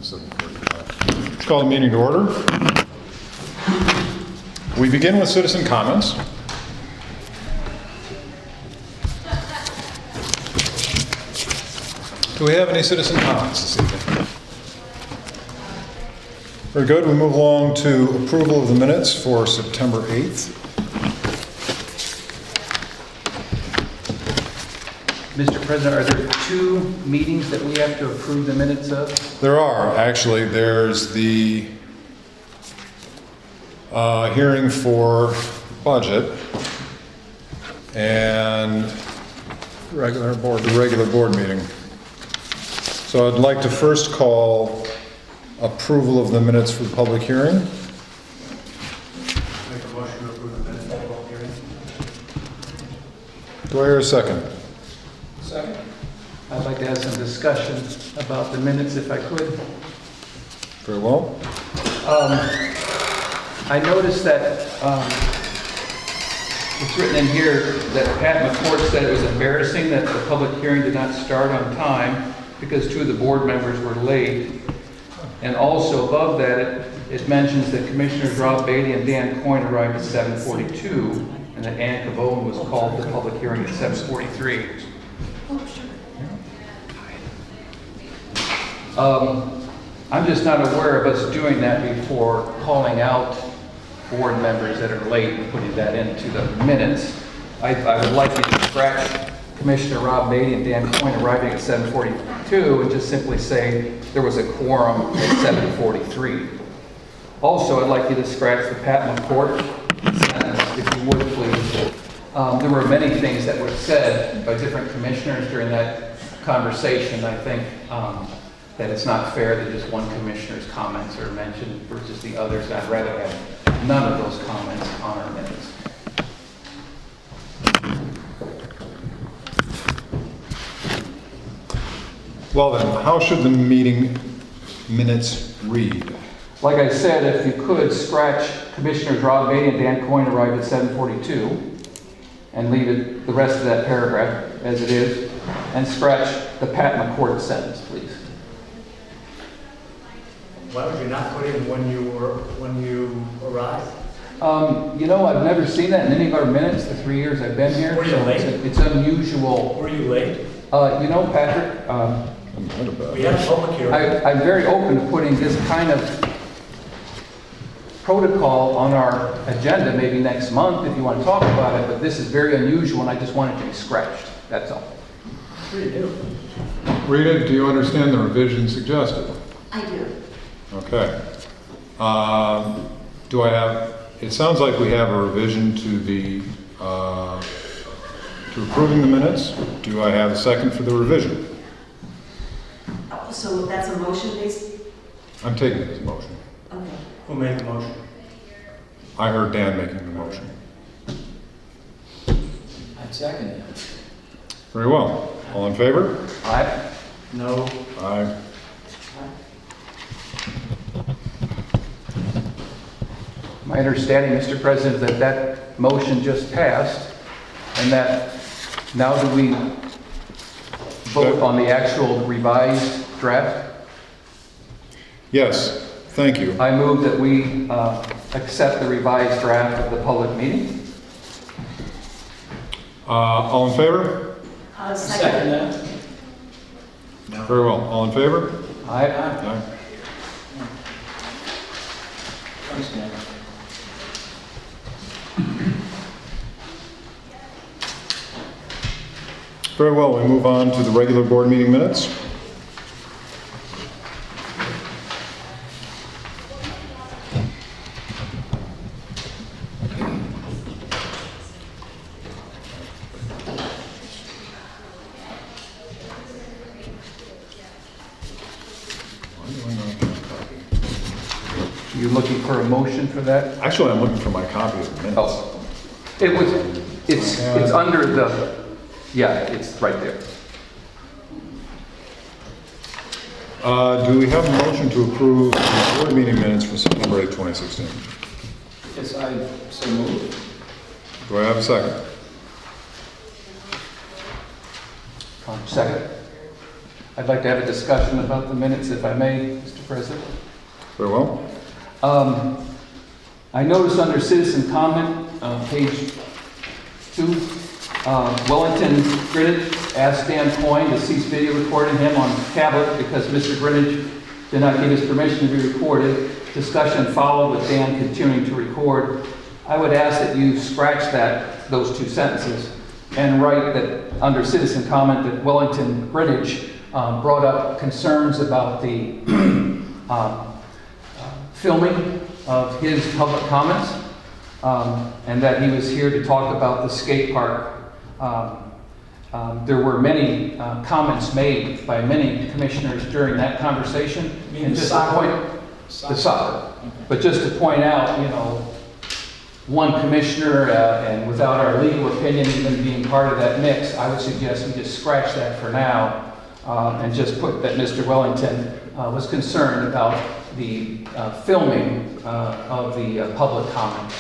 7:45. Let's call the meeting to order. We begin with citizen comments. Do we have any citizen comments this evening? Very good. We move along to approval of the minutes for September 8th. Mr. President, are there two meetings that we have to approve the minutes of? There are, actually. There's the hearing for budget and the regular board meeting. So I'd like to first call approval of the minutes for the public hearing. Make a motion to approve the minutes of the public hearing. Do I hear a second? Second. I'd like to have some discussion about the minutes if I could. Very well. I noticed that it's written in here that Pat McCourt said it was embarrassing that the public hearing did not start on time because two of the board members were late. And also above that, it mentions that Commissioners Rob Beatty and Dan Coyne arrived at 7:42 and that Ann Cavone was called to the public hearing at 7:43. I'm just not aware of us doing that before, calling out board members that are late and putting that into the minutes. I would like you to scratch Commissioner Rob Beatty and Dan Coyne arriving at 7:42 and just simply say there was a quorum at 7:43. Also, I'd like you to scratch the Pat McCourt sentence, if you would, please. There were many things that were said by different commissioners during that conversation. I think that it's not fair that just one commissioner's comments are mentioned versus the others. I'd rather have none of those comments on our minutes. Well then, how should the meeting minutes read? Like I said, if you could scratch Commissioners Rob Beatty and Dan Coyne arrived at 7:42 and leave it, the rest of that paragraph as it is, and scratch the Pat McCourt sentence, please. Why would you not put in when you arrived? You know, I've never seen that in any of our minutes the 3 years I've been here. Were you so late? It's unusual. Were you late? You know, Patrick, We had a public hearing. I'm very open to putting this kind of protocol on our agenda maybe next month if you want to talk about it, but this is very unusual and I just want it to be scratched. That's all. What do you do? Rita, do you understand the revision suggested? I do. Okay. Do I have, it sounds like we have a revision to the, to approving the minutes. Do I have a second for the revision? Oh, so that's a motion based? I'm taking it as a motion. Okay. Who made the motion? I heard Dan making the motion. I'd second it. Very well. All in favor? Aye. No. Aye. My understanding, Mr. President, is that that motion just passed and that now do we vote on the actual revised draft? Yes, thank you. I move that we accept the revised draft of the public meeting. All in favor? Second that. Very well. All in favor? Aye. Aye. Thanks, Dan. Very well. We move on to the regular board meeting minutes. Are you looking for a motion for that? Actually, I'm looking for my copy of the minutes. Oh, it's under the, yeah, it's right there. Do we have a motion to approve the board meeting minutes for September 8th, 2016? Yes, I so moved. Do I have a second? Second. I'd like to have a discussion about the minutes, if I may, Mr. President. Very well. I noticed under citizen comment, page 2, Wellington Greenwich asked Dan Coyne to cease video recording him on tablet because Mr. Greenwich did not give his permission to be recorded. Discussion followed with Dan continuing to record. I would ask that you scratch those 2 sentences and write that under citizen comment that Wellington Greenwich brought up concerns about the filming of his public comments, and that he was here to talk about the skate park. There were many comments made by many commissioners during that conversation. You mean And the just soccer? to point, the soccer. But just to point out, one commissioner, and without our legal opinion even being part of that mix, I would suggest we just scratch that for now, and just put that Mr. Wellington was concerned about the filming of the public comment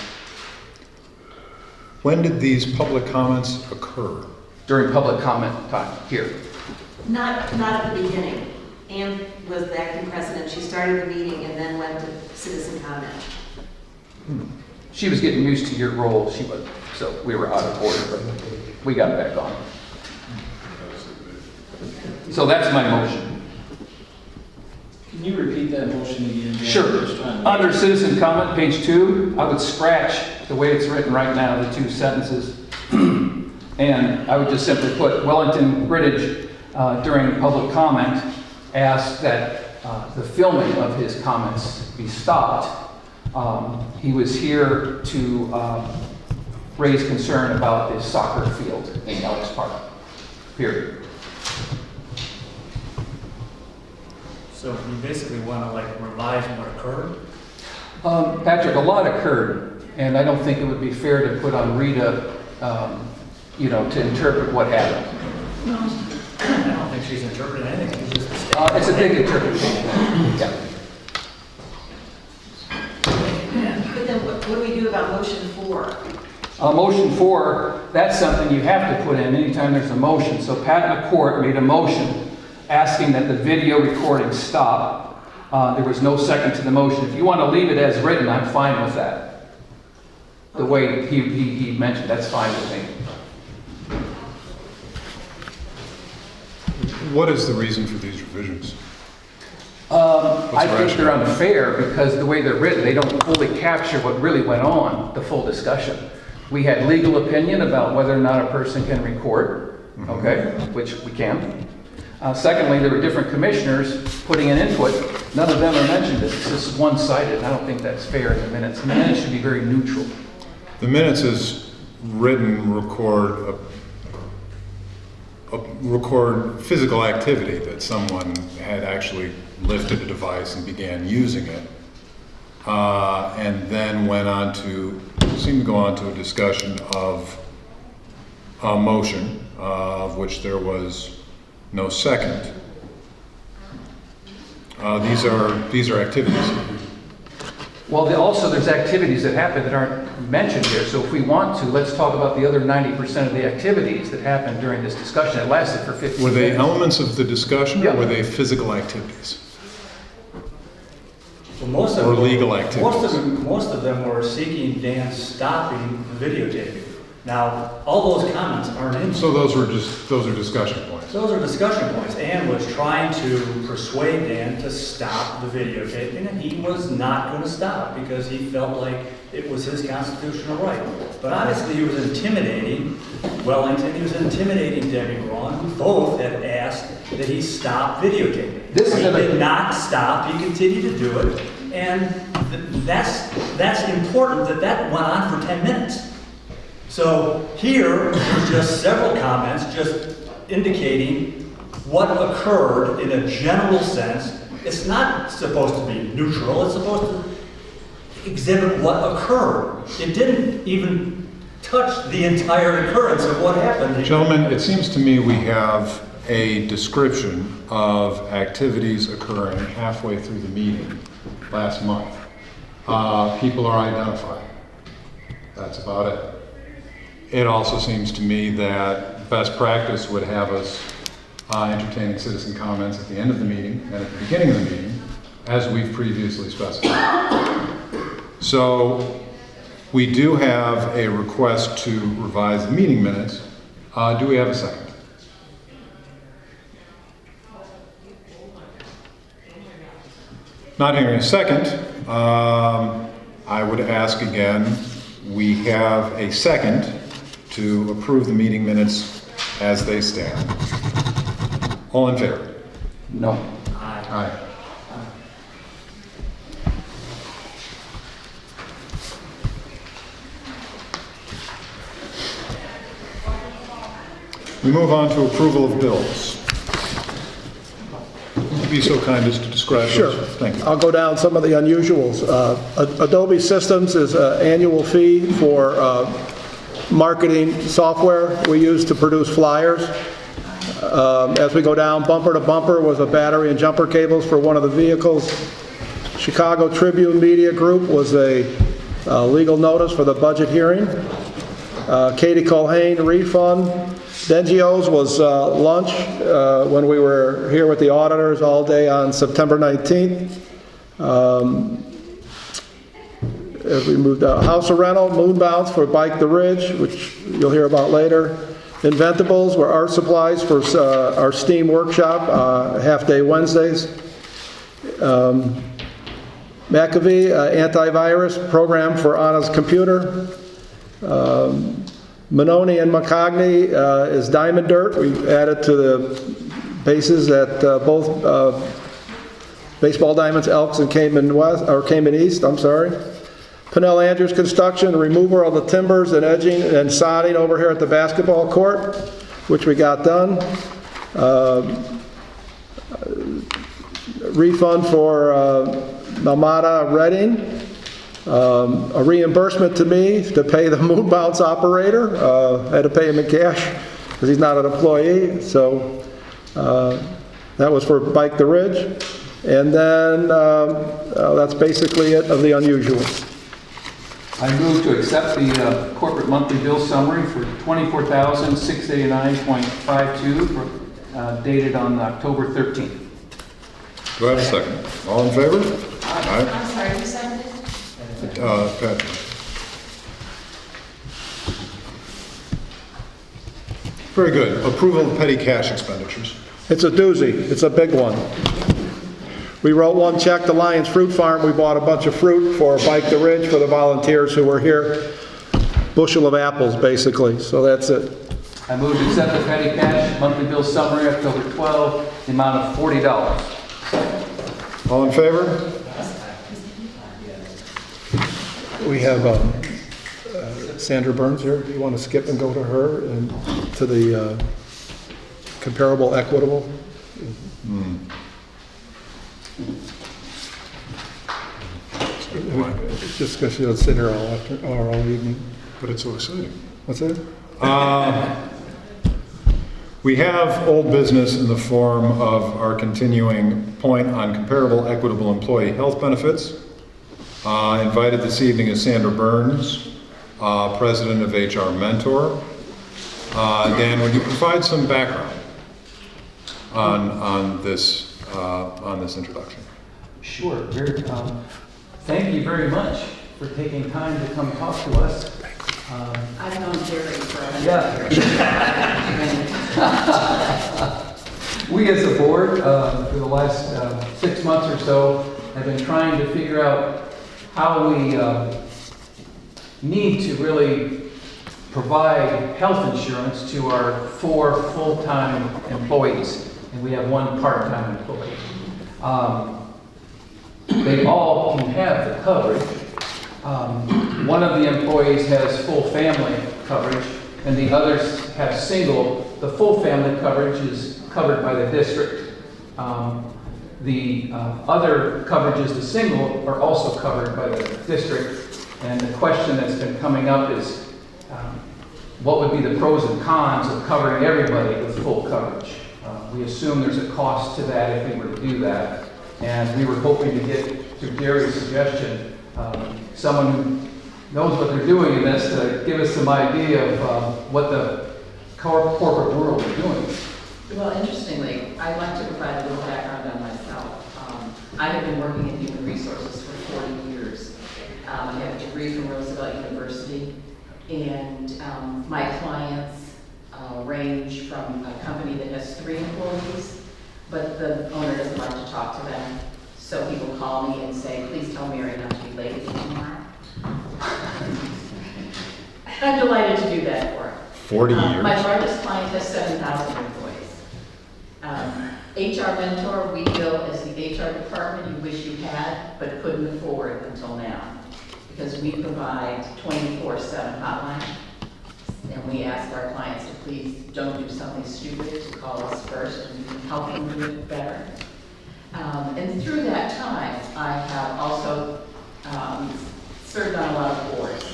When did these public comments occur? during public comment time here. Not at the beginning. Ann was the acting president. She started the meeting and then went to citizen comment. She was getting used to your role, so we were out of order, but we got back on. So that's my motion. Can you repeat that motion again? Dan? Sure. Just trying to- Under citizen comment, page 2, I would scratch the way it's written right now, the 2 sentences. And I would just simply put Wellington Greenwich during public comment asked that the filming of his comments be stopped. He was here to raise concern about the soccer field in Elks Park, period. So you basically want to revise what occurred? Patrick, a lot occurred, and I don't think it would be fair to put on Rita, to interpret what happened. I don't think she's interpreting anything. It's just a statement. It's a big interpretation. Yeah. But then what do we do about motion 4? Motion 4, that's something you have to put in anytime there's a motion. So Pat McCourt made a motion asking that the video recording stop. There was no second to the motion. If you want to leave it as written, I'm fine with that. The way he mentioned, that's fine with me. What is the reason for these revisions? I the think they're rationale? unfair because the way they're written, they don't fully capture what really went on, the full discussion. We had legal opinion about whether or not a person can record, okay, which we can. Secondly, there were different commissioners putting in input. None of them are mentioned. This is one-sided. I don't think that's fair in the minutes. The minutes should be very neutral. The minutes as written record record physical activity, that someone had actually lifted a device and began using it, and then seemed to go on to a discussion of a motion, of which there was no second. These are activities. Well, also there's activities that happen that aren't mentioned here. So if we want to, let's talk about the other 90% of the activities that happened during this discussion. It lasted for 15 Were they minutes. elements of the discussion, Yeah. or were they physical activities? Well, most of Or them- legal activities. Most of them were seeking Dan stopping the videotaping. Now, all those comments aren't in. So those are discussion points. Those are discussion points. Ann was trying to persuade Dan to stop the videotaping, and he was not going to stop because he felt like it was his constitutional right. But obviously, he was intimidating Wellington, he was intimidating Debbie Braun, who both had asked that he stop videotaping. This is He a- did not stop, he continued to do it, and that's important that went on for 10 minutes. So here, there's just several comments just indicating what occurred in a general sense. It's not supposed to be neutral, it's supposed to exhibit what occurred. It didn't even touch the entire occurrence of what happened. Gentlemen, it seems to me we have a description of activities occurring halfway through the meeting last month. People are identified. That's about it. It also seems to me that best practice would have us entertaining citizen comments at the end of the meeting and at the beginning of the meeting, as we've previously specified. So we do have a request to revise the meeting minutes. Do we have a second? Not hearing a second, I would ask again, we have a second to approve the meeting minutes as they stand. All in favor? No. Aye. We move on to approval of bills. Would you be so kind as to describe Sure. those? Thank you. I'll go down some of the unusuals. Adobe Systems is an annual fee for marketing software we use to produce flyers. As we go down, Bumper to Bumper was a battery and jumper cables for one of the vehicles. Chicago Tribune Media Group was a legal notice for the budget hearing. Katie Colhane refund. Dengio's was lunch when we were here with the auditors all day on September 19th. As we moved out, House of Rental, Moon Bounce for Bike the Ridge, which you'll hear about later. Inventables were art supplies for our STEAM workshop, half-day Wednesdays. McAfee, antivirus program for Anna's computer. Manoni and McCogney is Diamond Dirt. We added to the bases at both Baseball Diamonds, Elks, and Cayman West, or Cayman East, I'm sorry. Pinnell Andrews Construction, removal of the timbers and edging and sodding over here at the basketball court, which we got done. Refund for Mamada Redding. A reimbursement to me to pay the Moon Bounce operator. I had to pay him in cash because he's not an employee. So that was for Bike the Ridge. And then that's basically it of the unusuals. I move to accept the corporate monthly bill summary for $24,689.52 dated on October 13th. Do I have a second? All in favor? Aye. I'm sorry, who seconded? Patrick. Very good. Approval of petty cash expenditures. It's a doozy. It's a big one. We wrote one check to Lyons Fruit Farm. We bought a bunch of fruit for Bike the Ridge for the volunteers who were here. Bushel of apples, basically. So that's it. I move to accept the petty cash monthly bill summary October 12, the amount of $40. All in favor? We have Sandra Burns here. Do you want to skip and go to her and to the comparable equitable? Just because she'll sit here all evening. But it's so exciting. What's that? We have old business in the form of our continuing point on comparable equitable employee health benefits. Invited this evening is Sandra Burns, president of HR Mentor. Dan, would you provide some background on this introduction? Sure. Thank you very much for taking time to come talk to us. I've known Jerry for a Yeah. years. We as a board, for the last 6 months or so, have been trying to figure out how we need to really provide health insurance to our 4 full-time employees, and we have 1 part-time employee. They all can have the coverage. One of the employees has full family coverage, and the others have single. The full family coverage is covered by the district. The other coverages, the single, are also covered by the district. And the question that's been coming up is, what would be the pros and cons of covering everybody with full coverage? We assume there's a cost to that if we were to do that. And we were hoping to get, through Gary's suggestion, someone who knows what they're doing in this to give us some idea of what the corporate world is doing. Well, interestingly, I'd like to provide a little background on myself. I have been working in human resources for 40 years. I have a degree from Roosevelt University, and my clients range from a company that has 3 employees, but the owner doesn't like to talk to them. So people call me and say, please tell Mary not to be late again tomorrow. I'm delighted to do that for her. 40 years? My largest client has 7,000 employees. HR Mentor, we bill as the HR department you wish you had, but couldn't afford until now. Because we provide 24/7 hotline, and we ask our clients to please don't do something stupid, to call us first, and we can help them do it better. And through that time, I have also served on a lot of boards.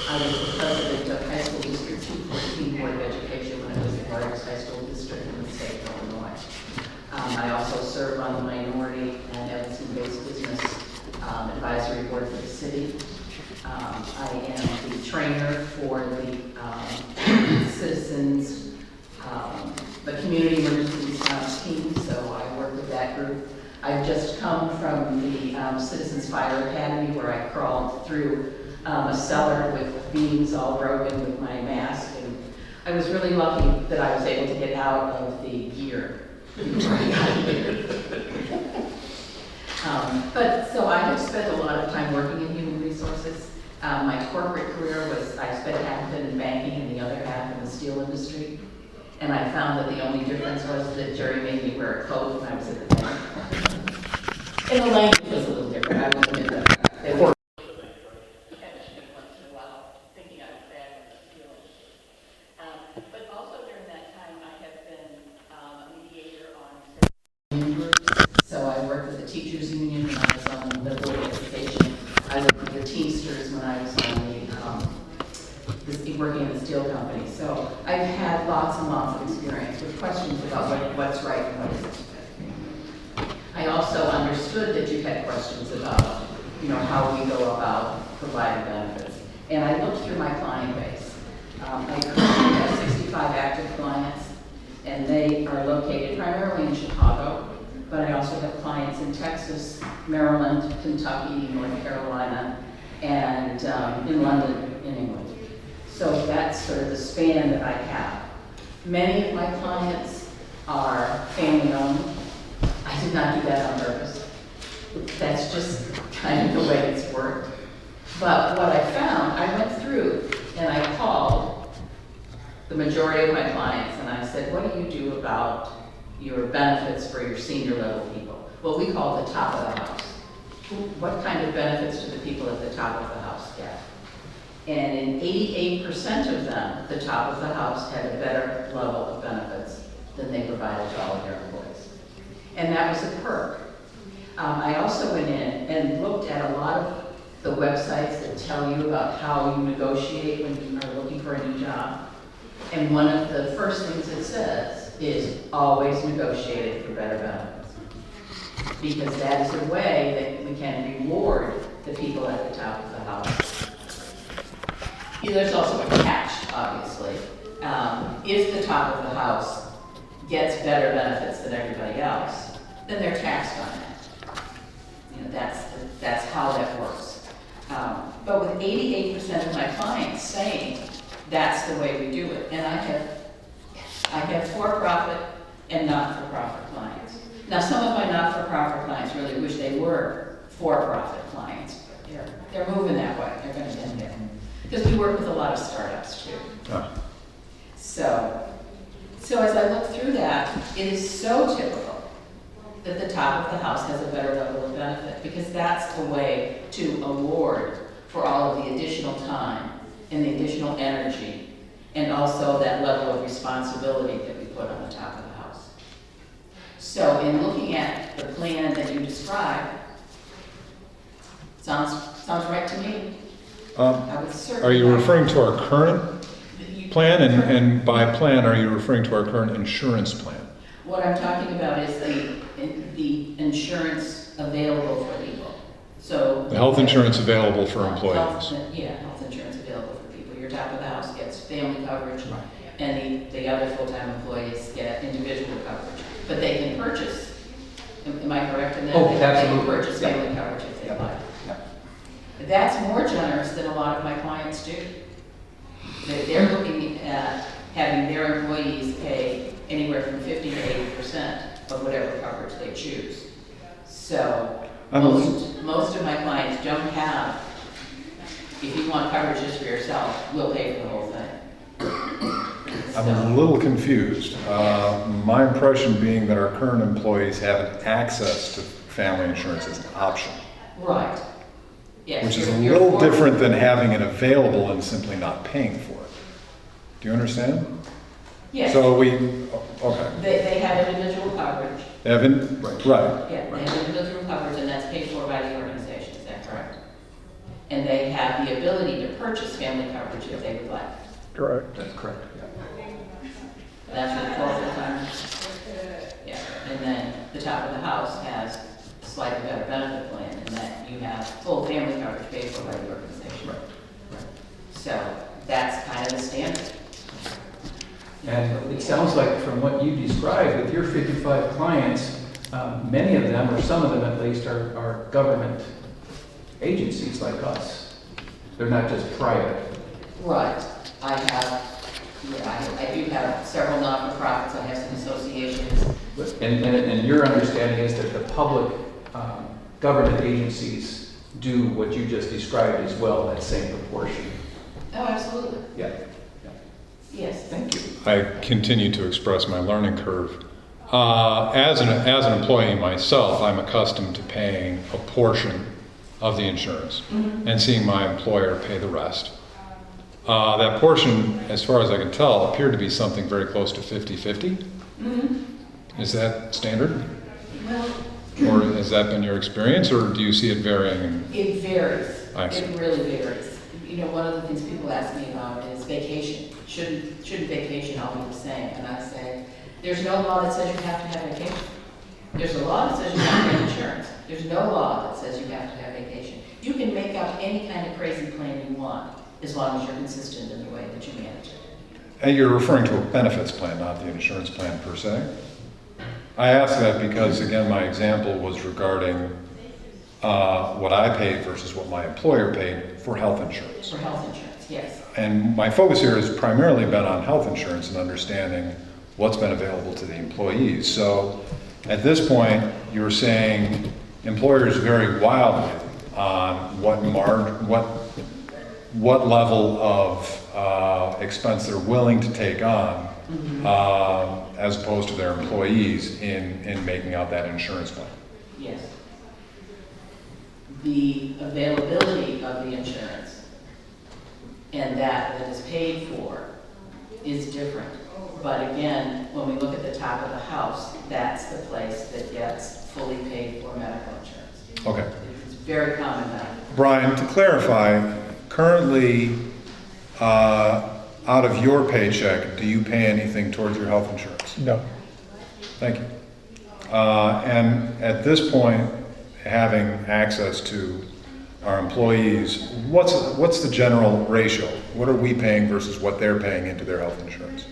I was the president of High School District 214 Board of Education when it was the largest high school district in the state of Illinois. I also serve on the Minority and Evanston-based Business Advisory Board for the city. I am the trainer for the citizens, the community emergency response team, so I work with that group. I've just come from the Citizens Fire Academy where I crawled through a cellar with beams all broken with my mask, and I was really lucky that I was able to get out of the gear before I got here. But so I have spent a lot of time working in human resources. My corporate career was, I spent half of it in banking and the other half in the steel industry. And I found that the only difference was that Jerry made me wear a coat when I was at the bank. And the language was a little different, I will admit that. Thinking I was bad in the feeling. But also during that time, I have been a mediator on so I worked with the teachers union when I was on the Board of Education. I worked with the Teamsters when I was on working in the steel company. So I've had lots and lots of experience with questions about what's right and what isn't. I also understood that you had questions about, how we go about providing benefits. And I looked through my client base. I currently have 65 active clients, and they are located primarily in Chicago, but I also have clients in Texas, Maryland, Kentucky, North Carolina, and in London, in England. So that's sort of the span that I have. Many of my clients are family-owned. I did not do that on purpose. That's just kind of the way it's worked. But what I found, I went through and I called the majority of my clients and I said, what do you do about your benefits for your senior level people? Well, we call it the top of the house. What kind of benefits do the people at the top of the house get? And in 88% of them, the top of the house had a better level of benefits than they provided to all of their employees. And that was a perk. I also went in and looked at a lot of the websites that tell you about how you negotiate when you are looking for a new job. And one of the first things it says is always negotiate it for better benefits. Because that is a way that we can reward the people at the top of the house. There's also a catch, obviously. If the top of the house gets better benefits than everybody else, then they're taxed on it. That's how that works. But with 88% of my clients saying that's the way we do it, and I have for-profit and not-for-profit clients. Now, some of my not-for-profit clients really wish they were for-profit clients. They're moving that way. They're going to get there. Because we work with a lot of startups too. Ah. So as I look through that, it is so typical that the top of the house has a better level of benefit, because that's the way to award for all of the additional time and the additional energy, and also that level of responsibility that we put on the top of the house. So in looking at the plan that you described, sounds right to me. I would certainly. Are you referring to our current plan? And by plan, are you referring to our current insurance plan? What I'm talking about is the insurance available for people. So The health insurance available for employees. Health insurance available for people. Your top of the house gets family coverage, and the other full-time employees get individual coverage. But they can purchase, am I correct in that? Oh, They absolutely. can purchase Yeah. family coverage if they Yeah. like. Yeah. That's more generous than a lot of my clients do. They're looking at having their employees pay anywhere from 50 to 80% of whatever coverage they choose. So most of my clients don't have, if you want coverage just for yourself, we'll pay for the whole thing. I'm a So- little confused. My impression being that our current employees have access to family insurance as an option, Right. Yes. which is a you're little forward- different than having it available and simply not paying for it. Do you understand? Yes. So okay. They have individual coverage. Evan, right. Yeah, they have individual coverage, and that's paid for by the organization, is that correct? And they have the ability to purchase family coverage if they would like. Correct. That's correct, yeah. That's for the 4 full-timers. Yeah, and then the top of the house has a slightly better benefit plan, in that you have full family coverage paid for by the organization. So that's kind of the standard. And it sounds like from what you described, with your 55 clients, many of them, or some of them at least, are government agencies like us. They're not just private. Right. I do have several not-for-profits, I have some associations. And your understanding is that the public government agencies do what you just described as well, that same proportion. Oh, absolutely. Yeah. Yes. Thank you. I continue to express my learning curve. As an employee myself, I'm accustomed to paying a portion of the insurance and seeing my employer pay the rest. That portion, as far as I can tell, appeared to be something very close to 50-50. Is that standard? Well, Or has that been your experience, or do you see it varying? it varies. I see. It really varies. You know, one of the things people ask me about is vacation. Shouldn't vacation all be the same? And I say, there's no law that says you have to have vacation. There's a law that says you have to have insurance. There's no law that says you have to have vacation. You can make up any kind of crazy plan you want, as long as you're consistent in the way that you manage it. And you're referring to a benefits plan, not the insurance plan per se? I ask that because, again, my example was regarding what I paid versus what my employer paid for health insurance. For health insurance, yes. And my focus here has primarily been on health insurance and understanding what's been available to the employees. So at this point, you're saying employers vary wildly on what level of expense they're willing to take on as opposed to their employees in making out that insurance plan. Yes. The availability of the insurance and that is paid for is different. But again, when we look at the top of the house, that's the place that gets fully paid for medical insurance. Okay. It's very common now. Brian, to clarify, currently, out of your paycheck, do you pay anything towards your health insurance? No. Thank you. And at this point, having access to our employees, what's the general ratio? What are we paying versus what they're paying into their health insurance?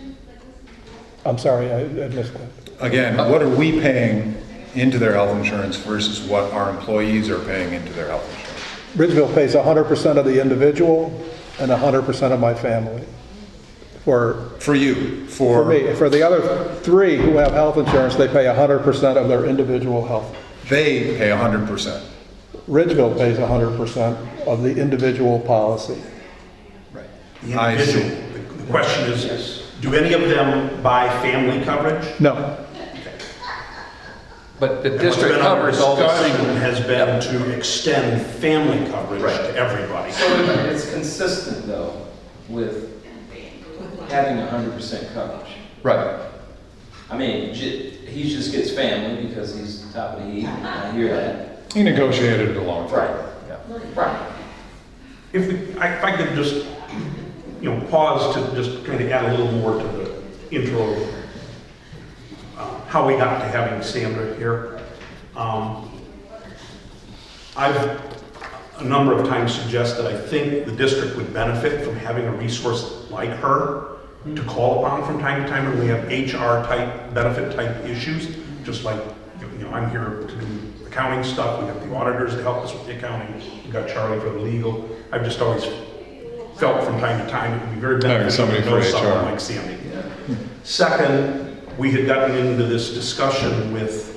I'm sorry, I missed that. Again, what are we paying into their health insurance versus what our employees are paying into their health insurance? Ridgeville pays 100% of the individual and 100% of my family. For you, for me, for the other three who have health insurance, they pay 100% of their individual health. They pay 100%. Ridgeville pays 100% of the individual policy. The I see. individual. The question is, do any of them buy family coverage? No. But the And what's district been under covers all the discussion single. has been to extend family coverage Right. to everybody. So it's consistent though with having 100% coverage. Right. I mean, he just gets family because he's top of the heap, I hear that. He negotiated it along. Right. If I could just, pause to just kind of add a little more to the intro, how we got to having Sandra here. I've a number of times suggested I think the district would benefit from having a resource like her to call upon from time to time when we have HR type, benefit type issues, just like, I'm here to do accounting stuff, we have the auditors to help us with the accounting, we've got Charlie for the legal. I've just always felt from time to time it would be very beneficial somebody to know for someone HR. like Sandy. Second, we had gotten into this discussion with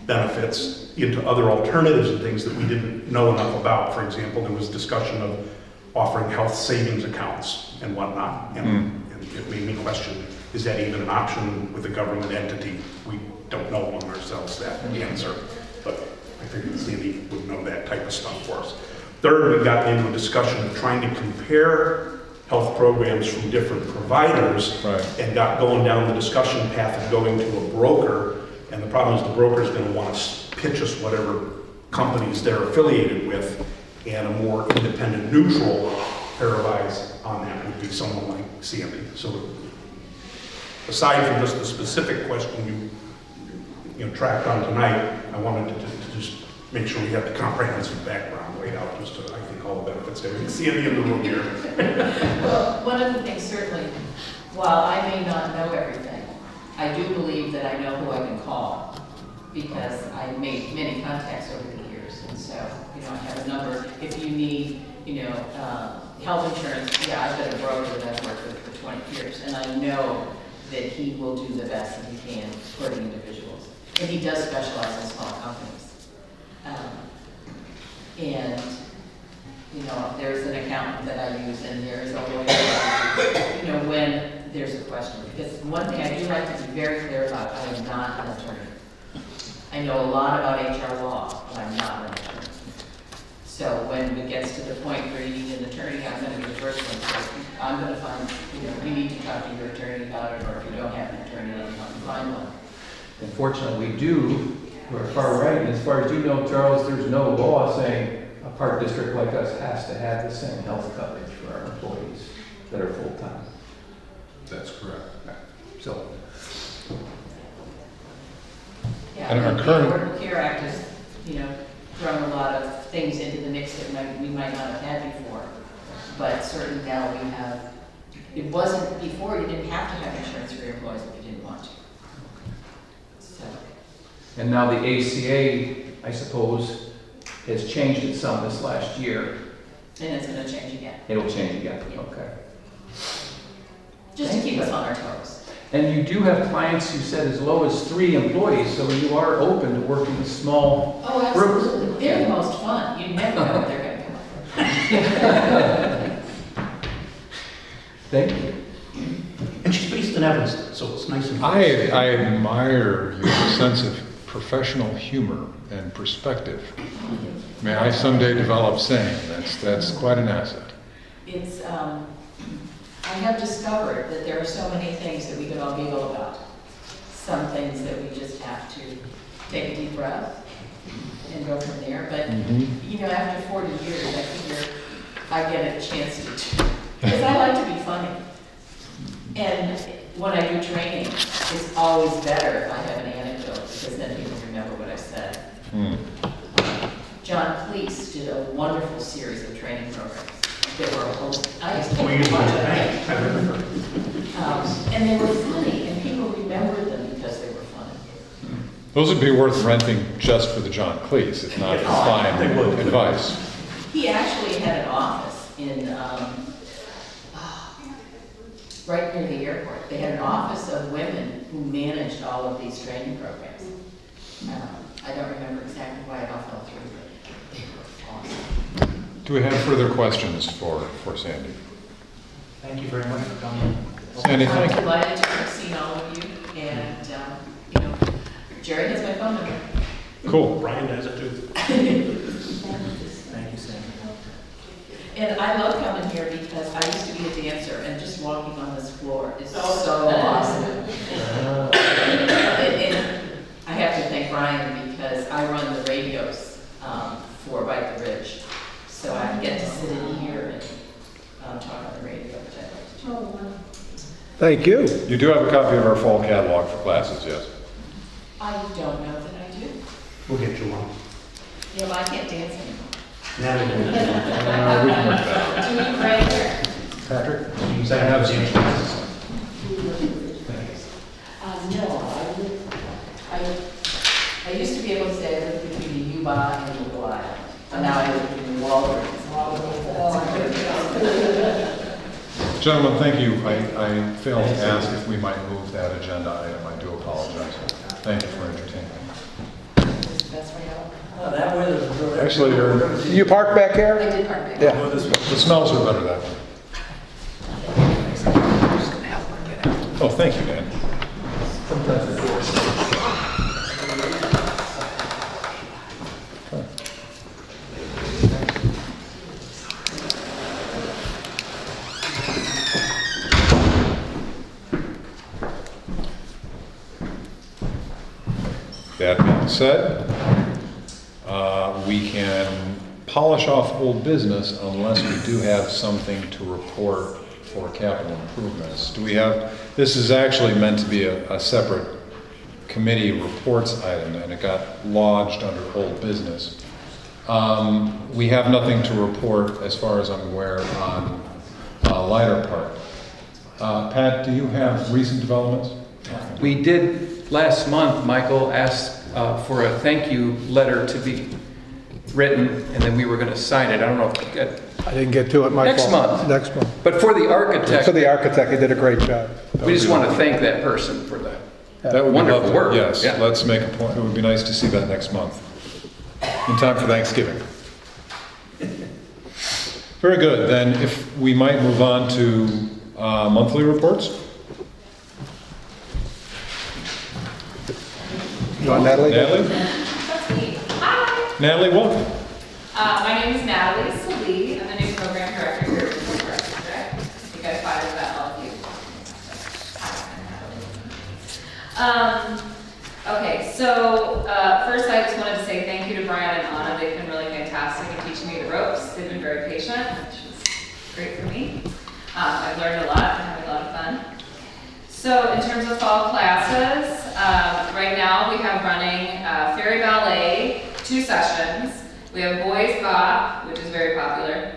benefits into other alternatives and things that we didn't know enough about. For example, there was discussion of offering health savings accounts and whatnot. And it made me question, is that even an option with a government entity? We don't know among ourselves that answer, but I figured Sandy would know that type of stuff for us. Third, we got into a discussion of trying to compare health programs from different providers, Right. and got going down the discussion path of going to a broker. And the problem is the broker is going to want to pitch us whatever companies they're affiliated with, and a more independent, neutral pair of eyes on that would be someone like Sandy. So aside from just the specific question you tracked on tonight, I wanted to just make sure we had the comprehensive background laid out, just to, I think, all the benefits there. Sandy in the room here. Well, one of the things certainly, while I may not know everything, I do believe that I know who I can call, because I made many contacts over the years, and so, I have a number. If you need, health insurance, yeah, I've got a broker that I've worked with for 20 years, and I know that he will do the best that he can for the individuals. And he does specialize in small companies. And, there's an accountant that I use, and there's a lawyer that I use, when there's a question. Because one thing I do like to be very clear about, I am not an attorney. I know a lot about HR law, but I'm not an attorney. So when it gets to the point where you need an attorney, I'm going to be the first one to say, I'm going to find, you need to talk to your attorney about it, or if you don't have an attorney, then you have to find one. Unfortunately, we do, we're far right, and as far as you know, Charles, there's no law saying a park district like us has to have the same health coverage for our employees that are full-time. That's correct. So, Yeah, And our the current- Affordable Care Act has, thrown a lot of things into the mix that we might not have had before. But certainly now we have, it wasn't, before you didn't have to have insurance for your employees if you didn't want to. So, and now the ACA, I suppose, has changed it some this last year. and it's going to change again, It'll change again, Yeah. okay. just to keep us on our toes. And you do have clients who said as low as 3 employees, so you are open to working with small Oh, groups. absolutely. They're the most fun. You never know what they're going to come up with. Thank you. And she's based in Evanston, so it's nice and I admire your sense of professional humor and perspective. May I someday develop same? That's quite an asset. It's, I have discovered that there are so many things that we could all giggle about. Some things that we just have to take a deep breath and go from there. But, after 40 years, I figure I get a chance to, because I like to be funny. And when I do training, it's always better if I have an anecdote, because then people remember what I said. John Cleese did a wonderful series of training programs. There were a whole, I used to take a bunch of them. And they were funny, and people remembered them because they were funny. Those would be worth renting just for the John Cleese, if not for fine They would. advice. He actually had an office in, right near the airport. They had an office of women who managed all of these training programs. I don't remember exactly why it all fell through, but they were awesome. Do we have further questions for Sandy? Thank you very much for coming. Sandy, thank I'm you. delighted to have seen all of you, and, Jerry has my phone number. Cool. Brian does it too. Thank you, Sam. And I love coming here because I used to be a dancer, and just walking on this floor is so awesome. And I have to thank Brian because I run the radios for Bike the Ridge. So I get to sit in here and talk on the radio, which I like to do. Thank you. You do have a copy of our fall catalog for classes, yes? I don't know that I do. We'll get you one. Yeah, but I can't dance anymore. Now we can. We can work that out. Do you right here? Patrick? You said I have Sam. I used to be able to say I lived between the Yuba and the Blue Island, but now I live between the Walgreens. Gentlemen, thank you. I failed to ask if we might move that agenda item. I do apologize. Thank you for entertaining me. Best way out. That way there's. Actually, you're- You park back I here? did park there. Yeah. The smells are better that way. Oh, thank you, Dan. That being said, we can polish off old business unless we do have something to report for capital improvements. Do we have, this is actually meant to be a separate committee reports item, and it got lodged under old business. We have nothing to report, as far as I'm aware, on Lighter Park. Pat, do you have recent developments? We did, last month, Michael asked for a thank you letter to be written, and then we were going to sign it. I don't know if, I didn't get to it, my Next fault. month. Next month. but for the architect, For the architect, he did a great job. we just want to thank that person for that. That would be Wonderful lovely. work. Yes, Yeah. let's make a point. It would be nice to see that next month, in time for Thanksgiving. Very good. Then if we might move on to monthly reports? You want Natalie? Natalie? Hi, Natalie, welcome. my name is Natalie Salee. I'm the new program director here at the Parks District. You guys probably met all of you. Okay, so first I just wanted to say thank you to Brian and Anna. They've been really fantastic in teaching me the ropes. They've been very patient, which is great for me. I've learned a lot and having a lot of fun. So in terms of fall classes, right now we have running Fairy Ballet, 2 sessions. We have Boys Bop, which is very popular,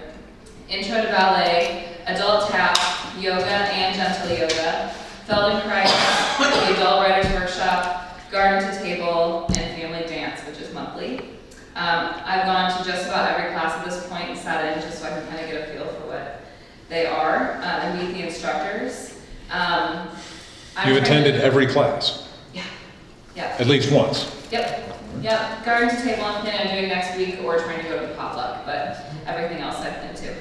Intro to Ballet, Adult Tap, Yoga and Gentle Yoga, Feldenkrais, the Adult Writers Workshop, Garden to Table, and Family Dance, which is monthly. I've gone to just about every class at this point and sat in just so I can kind of get a feel for what they are and meet the instructors. You've attended every class, Yeah. at least once. Yep. Garden to Table I'm planning on doing next week or trying to go to the potluck, but everything else I've been to.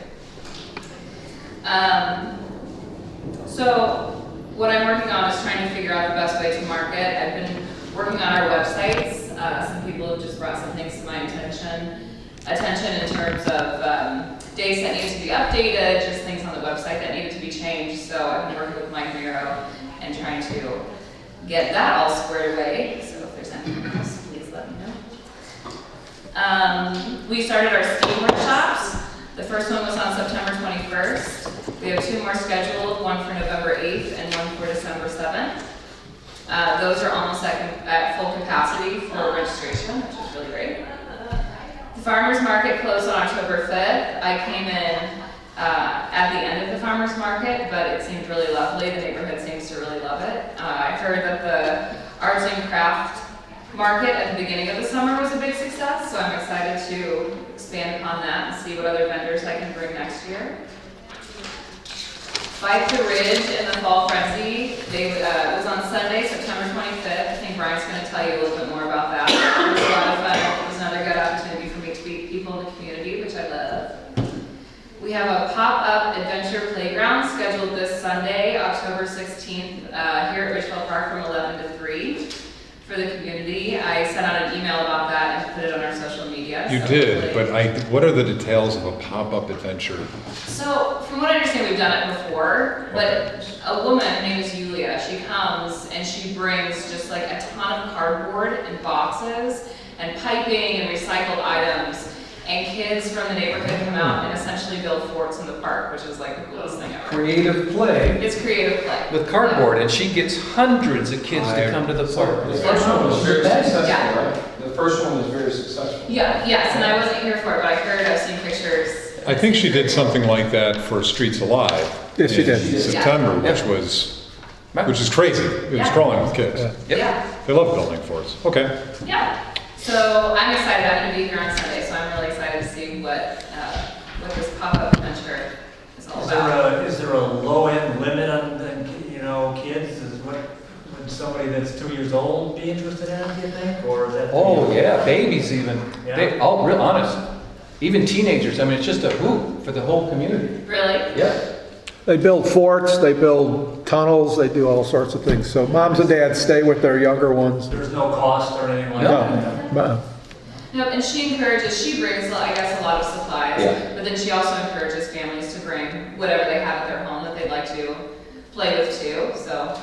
So what I'm working on is trying to figure out the best way to market. I've been working on our websites. Some people have just brought some things to my attention in terms of dates that needed to be updated, just things on the website that needed to be changed. So I've been working with Mike Miro and trying to get that all squared away. So if there's anything else, please let me know. We started our STEAM workshops. The first one was on September 21st. We have 2 more scheduled, one for November 8th and one for December 7th. Those are almost at full capacity for registration, which is really great. The farmers market closed on October 5th. I came in at the end of the farmers market, but it seemed really lovely. The neighborhood seems to really love it. I heard that the arts and craft market at the beginning of the summer was a big success, so I'm excited to expand upon that and see what other vendors I can bring next year. Bike the Ridge in the Fall Frenzy. It was on Sunday, September 25th. I think Brian's going to tell you a little bit more about that. It was a lot of fun. It was another good opportunity for me to meet people in the community, which I love. We have a pop-up adventure playground scheduled this Sunday, October 16th, here at Richfield Park from 11 to 3 for the community. I sent out an email about that and put it on our social media. You so did, hopefully- but what are the details of a pop-up adventure? So, from what I understand, we've done it before, but a woman, her name is Yulia, she comes and she brings just like a ton of cardboard and boxes and piping and recycled items, and kids from the neighborhood come out and essentially build forts in the park, which is like the coolest thing ever. Creative play It's creative play. with cardboard, and she gets hundreds of kids to come to the park. The first one was very successful, Yeah. right? The first one was very successful. Yeah, yes, and I wasn't here for it, but I heard, I've seen pictures. I think she did something like that for Streets Alive. Yes, she did. In September, Yeah. which was which is crazy. It's Yeah. crawling with kids. Yep. Yeah. They love building forts. Okay. Yeah. So I'm excited. I'm going to be here on Sunday, so I'm really excited to see what this pop-up venture is all about. Is there a low-end limit on the, kids? Would somebody that's 2 years old be interested in it, do you think? Or is that? Oh, yeah, babies even. Yeah. Oh, real honest. Even teenagers. I mean, it's just a hoop for the whole community. Really? Yeah. They build forts, they build tunnels, they do all sorts of things. So moms and dads stay with their younger ones. There's no cost or anything like No. that? No. No, and she brings, I guess, a lot of supplies, Yeah. but then she also encourages families to bring whatever they have at their home that they'd like to play with too, so,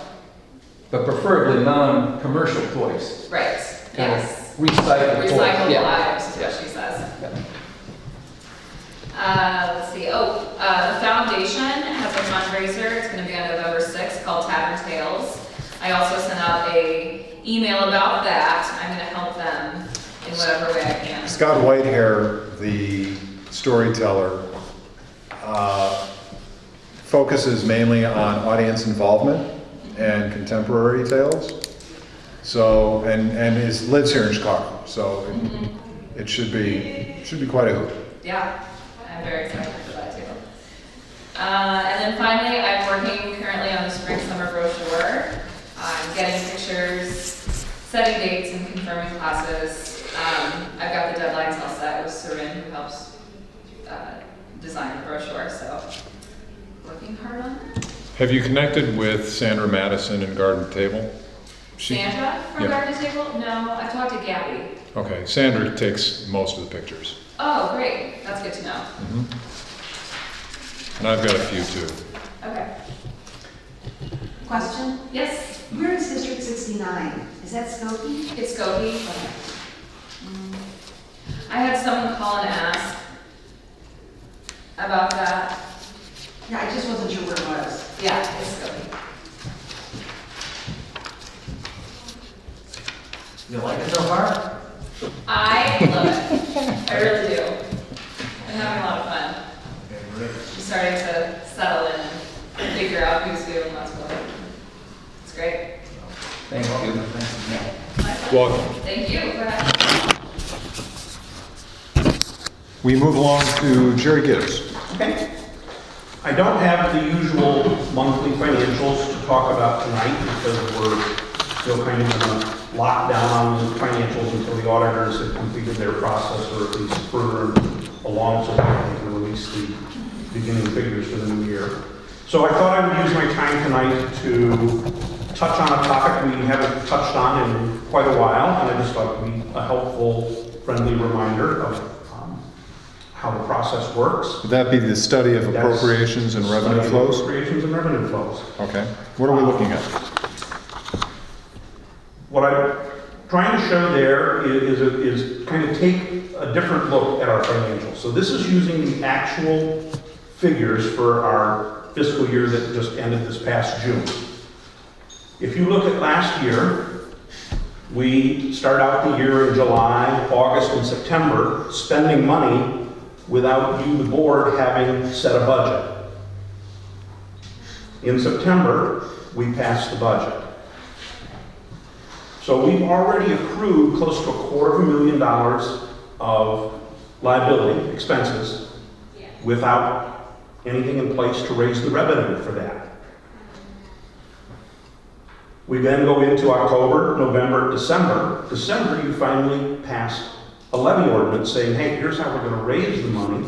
But preferably non-commercial toys. right, Kind of yes. Recycled toys. Recyclable Yeah. items is what she says. Yeah. Let's see, the foundation has a fundraiser, it's gonna be on November 6th, called Tavern Tales. I also sent out a email about that, I'm gonna help them in whatever way I can. Scott Whitehair, the storyteller, focuses mainly on audience involvement and contemporary tales. So, and lives here in Chicago, so it should be quite a hoot. Yeah, I'm very excited for that too. And then finally, I'm working currently on the spring summer brochure. I'm getting pictures, setting dates and confirming classes. I've got the deadlines all set with Sarin, who helps design the brochure, so working hard on that. Have you connected with Sandra Madison in Garden Table? Sandra from Yeah. Garden Table? No, I've talked to Gabby. Okay, Sandra takes most of the pictures. Oh, great, that's good to know. And I've got a few too. Okay, Question? yes, Where is District 69? Is that Skokie? it's Skokie. I had someone call and ask about that. Yeah, I just wasn't sure where it was. Yeah, it's Skokie. You like it so far? I love it. I really do. I'm having a lot of fun. Okay, great. I'm starting to settle in and figure out who's who and what's what. It's great. Thank you. My pleasure. Welcome. Thank you for having me. We move along to Jerry Gibbs. Okay. I don't have the usual monthly financials to talk about tonight because we're still kind of in a lockdown on the financials until the auditors have completed their process or at least further along so that they can release the beginning figures for the new year. So I thought I would use my time tonight to touch on a topic we haven't touched on in quite a while, and I just thought it would be a helpful, friendly reminder of how the process works. Would that be the study of appropriations and revenue Study of flows? Appropriations and revenue flows. Okay. What are we looking at? What I'm trying to show there is kind of take a different look at our financials. So this is using the actual figures for our fiscal year that just ended this past June. If you look at last year, we start out the year in July, August, and September spending money without you, the board, having set a budget. In September, we passed the budget. So we've already accrued close to $250,000 of liability expenses without anything in place to raise the revenue for that. We then go into October, November, December. December, you finally passed a levy ordinance saying, hey, here's how we're going to raise the money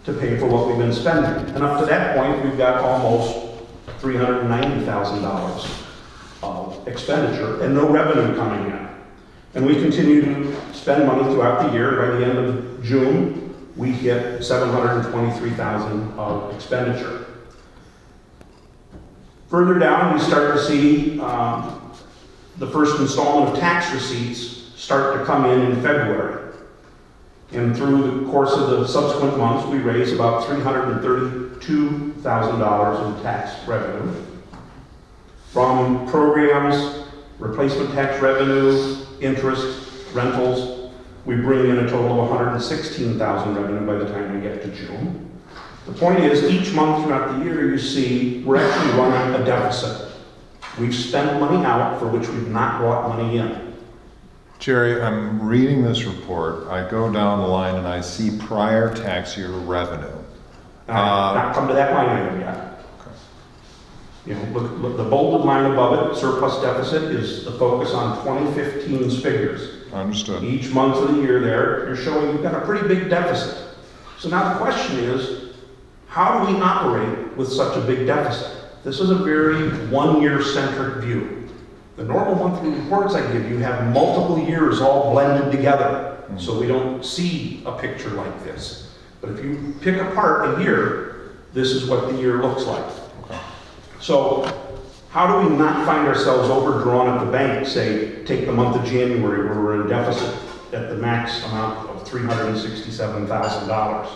to pay for what we've been spending. And up to that point, we've got almost $390,000 of expenditure and no revenue coming in. And we continue to spend money throughout the year. By the end of June, we hit $723,000 of expenditure. Further down, we start to see the first installment of tax receipts start to come in February. And through the course of the subsequent months, we raise about $332,000 in tax revenue. From programs, replacement tax revenue, interest, rentals, we bring in a total of $116,000 revenue by the time we get to June. The point is, each month throughout the year, you see we're actually running a deficit. We've spent money out for which we've not brought money in. Jerry, I'm reading this report. I go down the line and I see prior tax year revenue. Not come to that line item yet. You know, look, the bolded line above it, surplus deficit, is the focus on 2015's figures. Understood. Each month of the year there, you're showing you've got a pretty big deficit. So now the question is, how do we operate with such a big deficit? This is a very one-year centric view. The normal monthly reports I give you have multiple years all blended together, so we don't see a picture like this. But if you pick apart a year, this is what the year looks like. So how do we not find ourselves overdrawn at the bank, say, take the month of January where we're in deficit at the max amount of $367,000?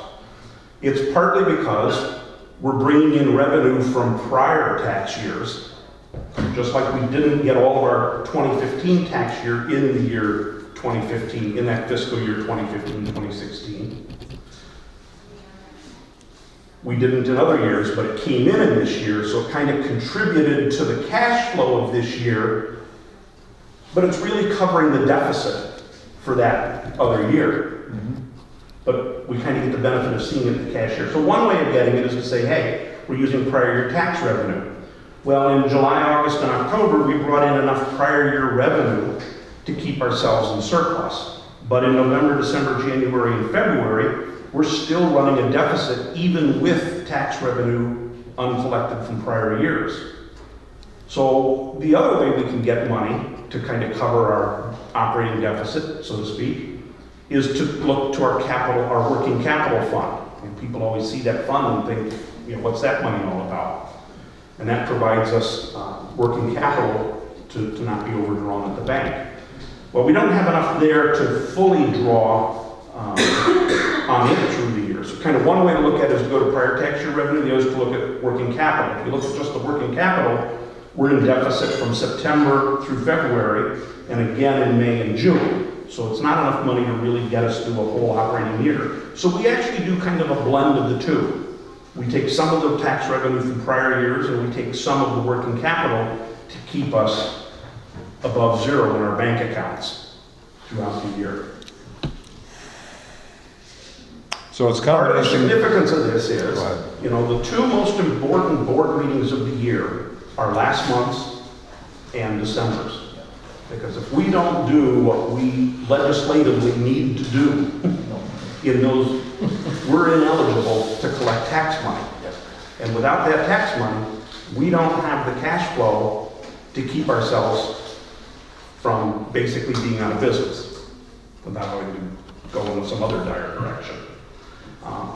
It's partly because we're bringing in revenue from prior tax years, just like we didn't get all of our 2015 tax year in the year 2015, in that fiscal year 2015-2016. We didn't in other years, but it came in this year, so it kind of contributed to the cash flow of this year, but it's really covering the deficit for that other year. But we kind of get the benefit of seeing it in the cash year. So one way of getting it is to say, hey, we're using prior year tax revenue. Well, in July, August, and October, we brought in enough prior year revenue to keep ourselves in surplus. But in November, December, January, and February, we're still running a deficit even with tax revenue uncollected from prior years. So the other way we can get money to kind of cover our operating deficit, so to speak, is to look to our capital, our working capital fund. And people always see that fund and think, you know, what's that money all about? And that provides us working capital to not be overdrawn at the bank. Well, we don't have enough there to fully draw on it through the year. So kind of one way to look at it is to go to prior tax year revenue, the other is to look at working capital. If you look at just the working capital, we're in deficit from September through February, and again in May and June. So it's not enough money to really get us through a whole operating year. So we actually do kind of a blend of the two. We take some of the tax revenue from prior years, and we take some of the working capital to keep us above zero in our bank accounts throughout the year. So it's Part of the combination. significance of this is, Go ahead. you know, the two most important board meetings of the year are last month's and December's. Because if we don't do what we legislatively need to do in those, we're ineligible to collect tax money. And without that tax money, we don't have the cash flow to keep ourselves from basically being out of business without having to go in some other dire direction.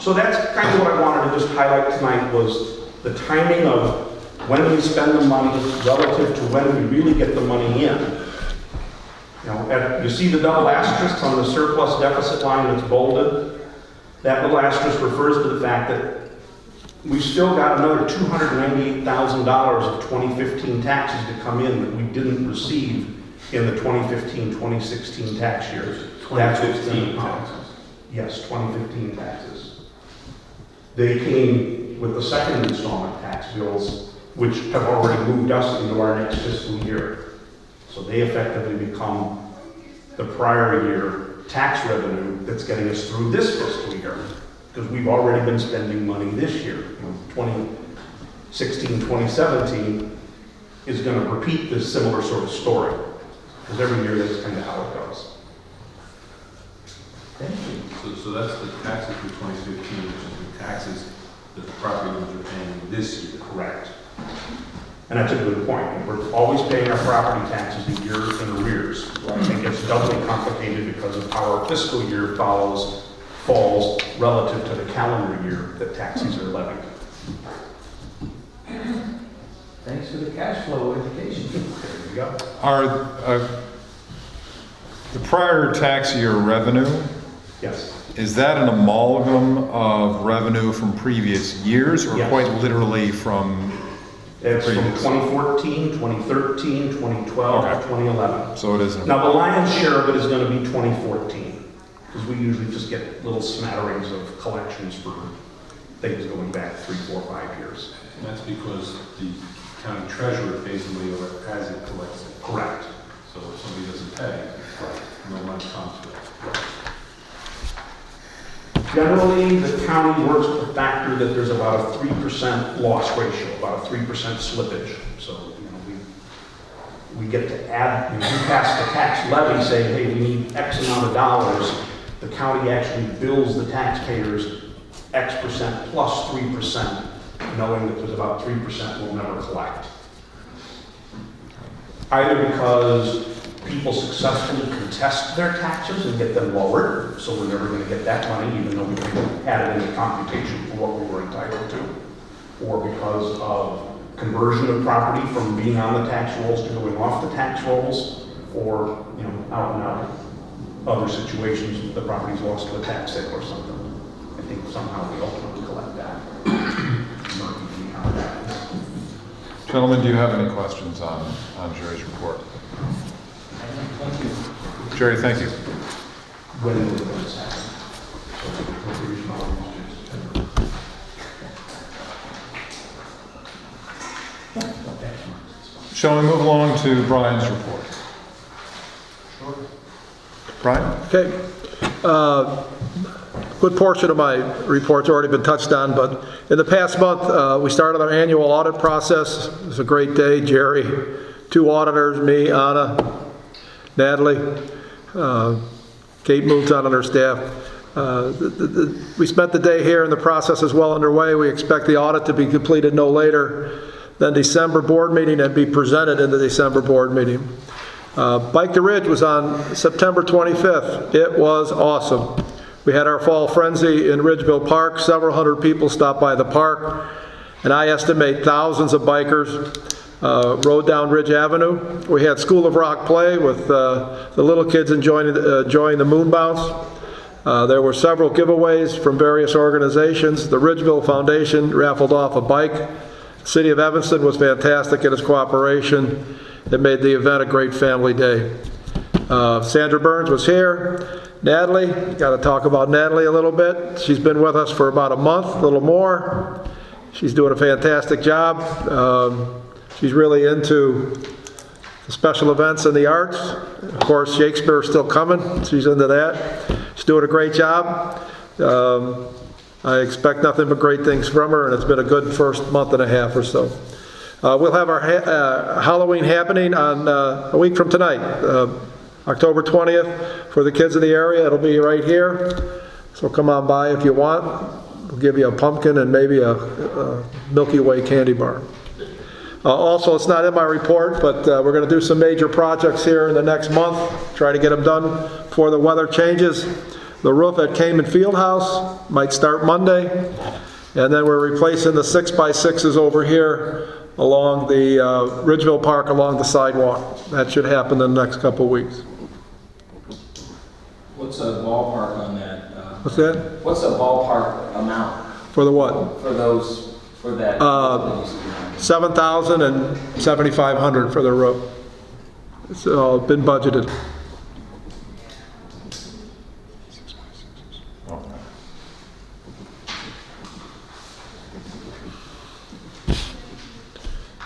So that's kind of what I wanted to just highlight tonight, was the timing of when we spend the money relative to when we really get the money in. You know, you see the double asterisk on the surplus deficit line that's bolded. That little asterisk refers to the fact that we've still got another $298,000 of 2015 taxes to come in that we didn't receive in the 2015-2016 tax years. 2015 taxes. Yes, 2015 taxes. They came with the second installment tax bills, which have already moved us into our next fiscal year. So they effectively become the prior year tax revenue that's getting us through this fiscal year, because we've already been spending money this year. You know, 2016, 2017 is going to repeat this similar sort of story, because every year that's kind of how it goes. So that's the taxes for 2015, which is the taxes that the property owners are paying this year. Correct. And that's a good point. We're always paying our property taxes a year in arrears. It gets doubly complicated because of how our fiscal year falls relative to the calendar year that taxes are levied. Thanks for the cash flow education. There you go. Are the prior tax year revenue, Yes. is that an amalgam of revenue from previous years, or Yes. quite literally from, It's from Previous. 2014, 2013, 2012, Okay. 2011. so it isn't? Now, the lion's share of it is going to be 2014, because we usually just get little smatterings of collections for things going back 3, 4, 5 years. And that's because the county treasurer pays the money over as it collects it. Correct. So if somebody doesn't pay, no money comes to it. Generally, the county works with the factor that there's about a 3% loss ratio, about a 3% slippage. So, we get to add, we pass the tax levy saying, hey, we need X amount of dollars. The county actually bills the taxpayers X percent plus 3%, knowing that there's about 3% we'll never collect. Either because people successfully contest their taxes and get them lowered, so we're never going to get that money, even though we had it in the computation for what we were entitled to, or because of conversion of property from being on the tax rolls to going off the tax rolls, or, out and out other situations, the property's lost to a tax sale or something. I think somehow we ultimately collect that. Gentlemen, do you have any questions on Jerry's report? Thank you. Jerry, thank you. When will this happen? Shall we move along to Brian's report? Sure. Brian? Okay. Good portion of my report's already been touched on, but in the past month, we started our annual audit process. It was a great day. Jerry, 2 auditors, me, Anna, Natalie, Kate moved on her staff. We spent the day here and the process is well underway. We expect the audit to be completed no later than December board meeting and be presented in the December board meeting. Bike to Ridge was on September 25th. It was awesome. We had our fall frenzy in Ridgeville Park. Several hundred people stopped by the park, and I estimate thousands of bikers rode down Ridge Avenue. We had School of Rock play with the little kids enjoying the moon bounce. There were several giveaways from various organizations. The Ridgeville Foundation raffled off a bike. The City of Evanston was fantastic in its cooperation. It made the event a great family day. Sandra Burns was here. Natalie, got to talk about Natalie a little bit. She's been with us for about a month, a little more. She's doing a fantastic job. She's really into the special events and the arts. Of course, Shakespeare is still coming. She's into that. She's doing a great job. I expect nothing but great things from her, and it's been a good first month and a half or so. We'll have our Halloween happening on a week from tonight, October 20th. For the kids in the area, it'll be right here. So come on by if you want. We'll give you a pumpkin and maybe a Milky Way candy bar. Also, it's not in my report, but we're going to do some major projects here in the next month. Try to get them done before the weather changes. The roof at Cayman Fieldhouse might start Monday. And then we're replacing the 6x6s over here along the Ridgeville Park along the sidewalk. That should happen in the next couple of weeks. What's a ballpark on that? What's that? What's a ballpark amount For the what? for those, for that? $7,000 and $7,500 for the roof. It's all been budgeted.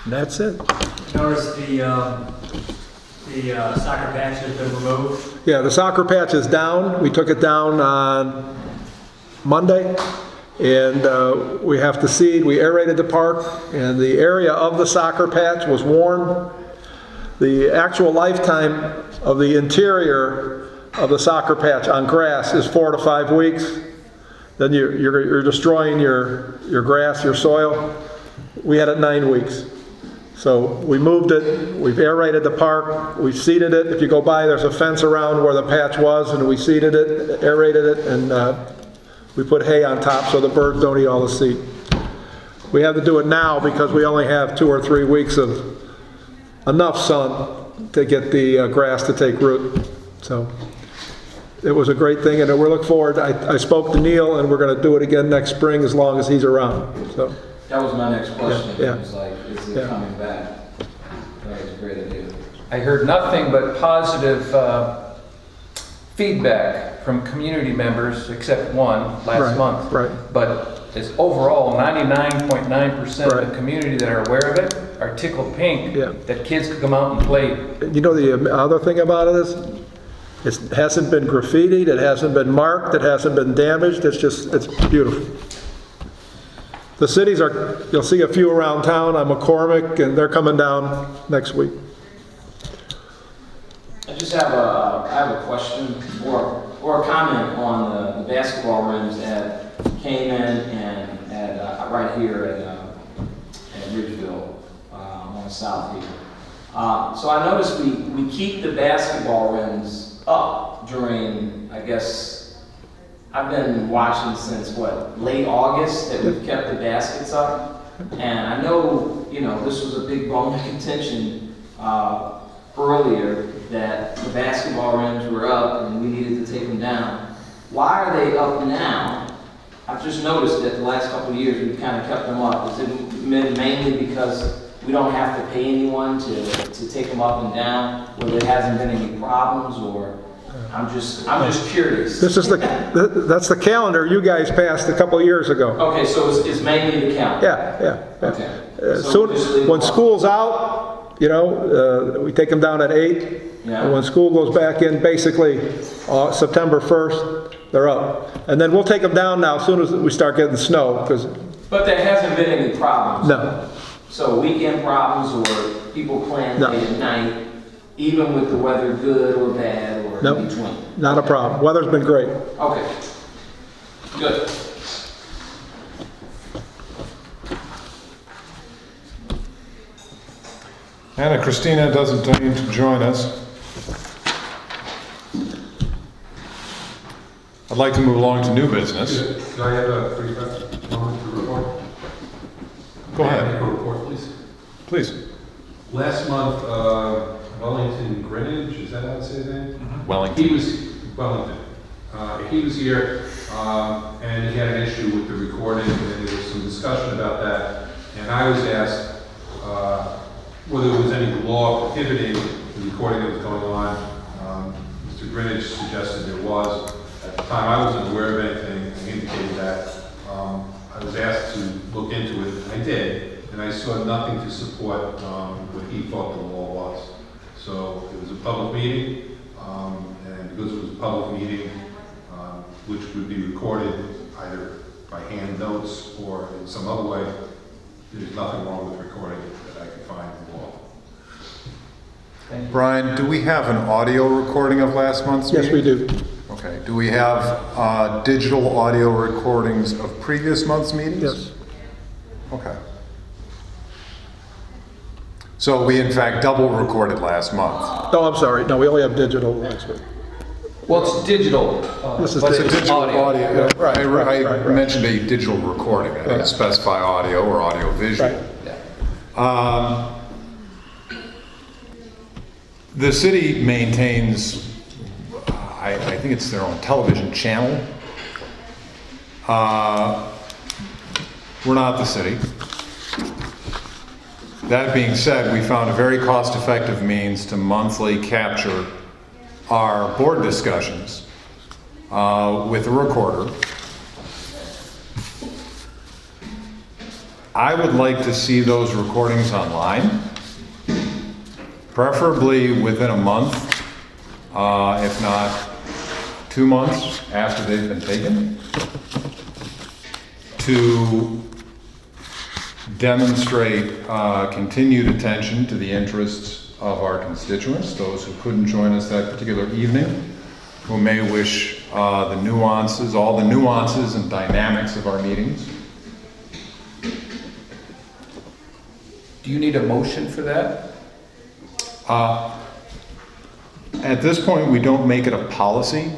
And that's it. Notice the soccer patch has been removed. Yeah, the soccer patch is down. We took it down on Monday, and we have to seed. We aerated the park, and the area of the soccer patch was worn. The actual lifetime of the interior of the soccer patch on grass is 4 to 5 weeks. Then you're destroying your grass, your soil. We had it 9 weeks. So we moved it, we've aerated the park, we've seeded it. If you go by, there's a fence around where the patch was, and we seeded it, aerated it, and we put hay on top so the birds don't eat all the seed. We have to do it now because we only have 2 or 3 weeks of enough sun to get the grass to take root. So it was a great thing, and we look forward. I spoke to Neil, and we're going to do it again next spring as long as he's around. So. That was my next question. Yeah. It was like, is it coming back? That was a great idea. I heard nothing but positive feedback from community members, except one last month. Right. But is overall 99.9% of Right. the community that are aware of it are tickled pink Yeah. that kids could come out and play. You know, the other thing about it is, it hasn't been graffitied, it hasn't been marked, it hasn't been damaged, it's beautiful. The cities are, you'll see a few around town, on McCormick, and they're coming down next week. I just have a question or a comment on the basketball rims at Cayman and at right here at Ridgeville on the south here. So I noticed we keep the basketball rims up during, I guess, I've been watching since late August that we've kept the baskets up. And I know, this was a big bone of contention earlier that the basketball rims were up and we needed to take them down. Why are they up now? I've just noticed that the last couple of years we've kind of kept them up. Is it mainly because we don't have to pay anyone to take them up and down, where there hasn't been any problems, or I'm just curious. That's the calendar you guys passed a couple of years ago. Okay, so it's mainly the calendar. Yeah. Okay. So just leave Soon, when them up. school's out, we take them down at 8. Yeah. And when school goes back in, basically, September 1st, they're up. And then we'll take them down now as soon as we start getting snow, because, But there hasn't been any problems. no. So weekend problems or people playing No. late at night, even with the weather good or bad or Nope. in between? Not a problem. Weather's been great. Okay. Good. Anna Christina doesn't need to join us. I'd like to move along to new business. Can I have a brief moment to report? Go May I ahead, make a report, please? please. Last month, Wellington Greenwich, is that how to say his name? Wellington. He was, Wellington. He was here, and he had an issue with the recording, and there was some discussion about that. And I was asked whether there was any law prohibiting the recording that was going on. Mr. Greenwich suggested there was. At the time, I wasn't aware of anything. I indicated that. I was asked to look into it. I did, and I saw nothing to support what he thought the law was. So it was a public meeting, and because it was a public meeting, which would be recorded either by hand notes or in some other way, there's nothing wrong with recording that I could find in the law. Brian, do we have an audio recording of last month's meeting? Yes, we do. Okay. Do we have digital audio recordings of previous month's meetings? Yes. Okay. So we in fact double recorded last month. Oh, I'm sorry. No, we only have digital last week. Well, it's digital. This is but It's a digital audio. Yeah, right, I right. mentioned a digital recording. I didn't Right. specify audio or audio visual. Right. Yeah. The city maintains, I think it's their own television channel. We're not the city. That being said, we found a very cost-effective means to monthly capture our board discussions with a recorder. I would like to see those recordings online, preferably within a month, if not 2 months after they've been taken, to demonstrate continued attention to the interests of our constituents, those who couldn't join us that particular evening, who may wish the nuances, all the nuances and dynamics of our meetings. Do you need a motion for that? At this point, we don't make it a policy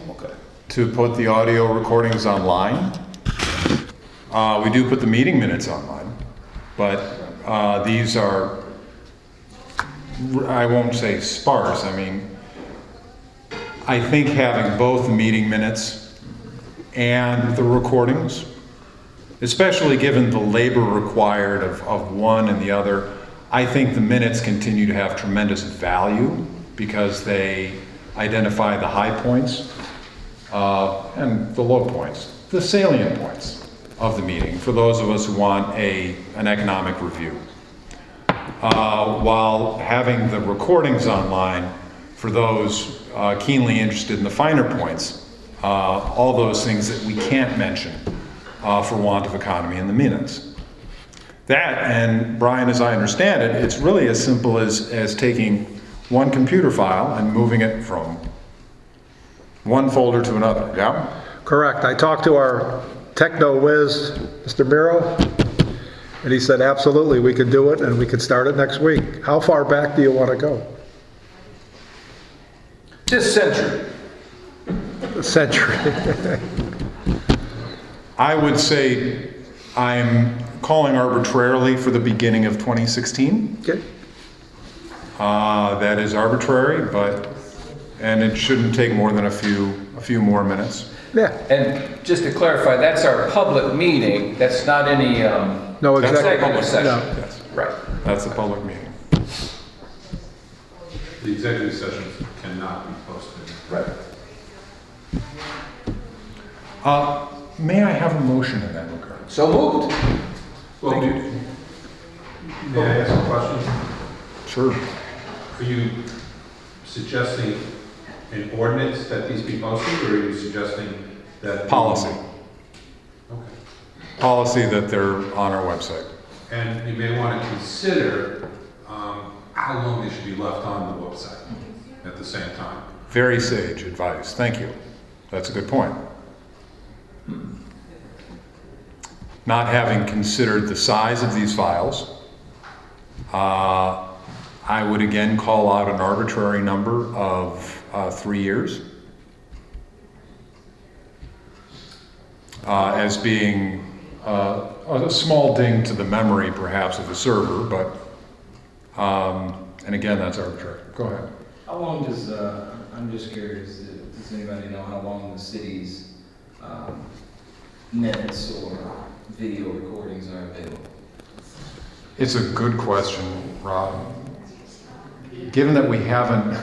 to put the audio recordings online. We do put the meeting minutes online, but these are, I won't say sparse, I mean, I think having both the meeting minutes and the recordings, especially given the labor required of one and the other, I think the minutes continue to have tremendous value because they identify the high points and the low points, the salient points. of the meeting for those of us who want an economic review. While having the recordings online for those keenly interested in the finer points, all those things that we can't mention for want of economy in the minutes. That, and Brian, as I understand it, it's really as simple as taking one computer file and moving it from one folder to another, yeah? Correct. I talked to our techno whiz, Mr. Miro, and he said, absolutely, we could do it, and we could start it next week. How far back do you want to go? This century. A century. I would say I'm calling arbitrarily for the beginning of 2016. Okay. That is arbitrary, and it shouldn't take more than a few more minutes. Yeah. And just to clarify, that's our public meeting. That's not any No That's executive. public session. No. Yes, Right. that's a public meeting. The executive sessions cannot be posted. Right. May I have a motion in that regard? So moved. Well, may I ask a question? Sure. Are you suggesting an ordinance that these be posted, or are you suggesting that? Policy. Okay. Policy that they're on our website. And you may want to consider how long they should be left on the website at the same time. Very sage advice. Thank you. That's a good point. Not having considered the size of these files, I would again call out an arbitrary number of 3 years as being a small ding to the memory perhaps of the server, but and again, that's arbitrary. Go ahead. How long does, I'm just curious, does anybody know how long the city's minutes or video recordings are available? It's a good question, Rob. Given that we haven't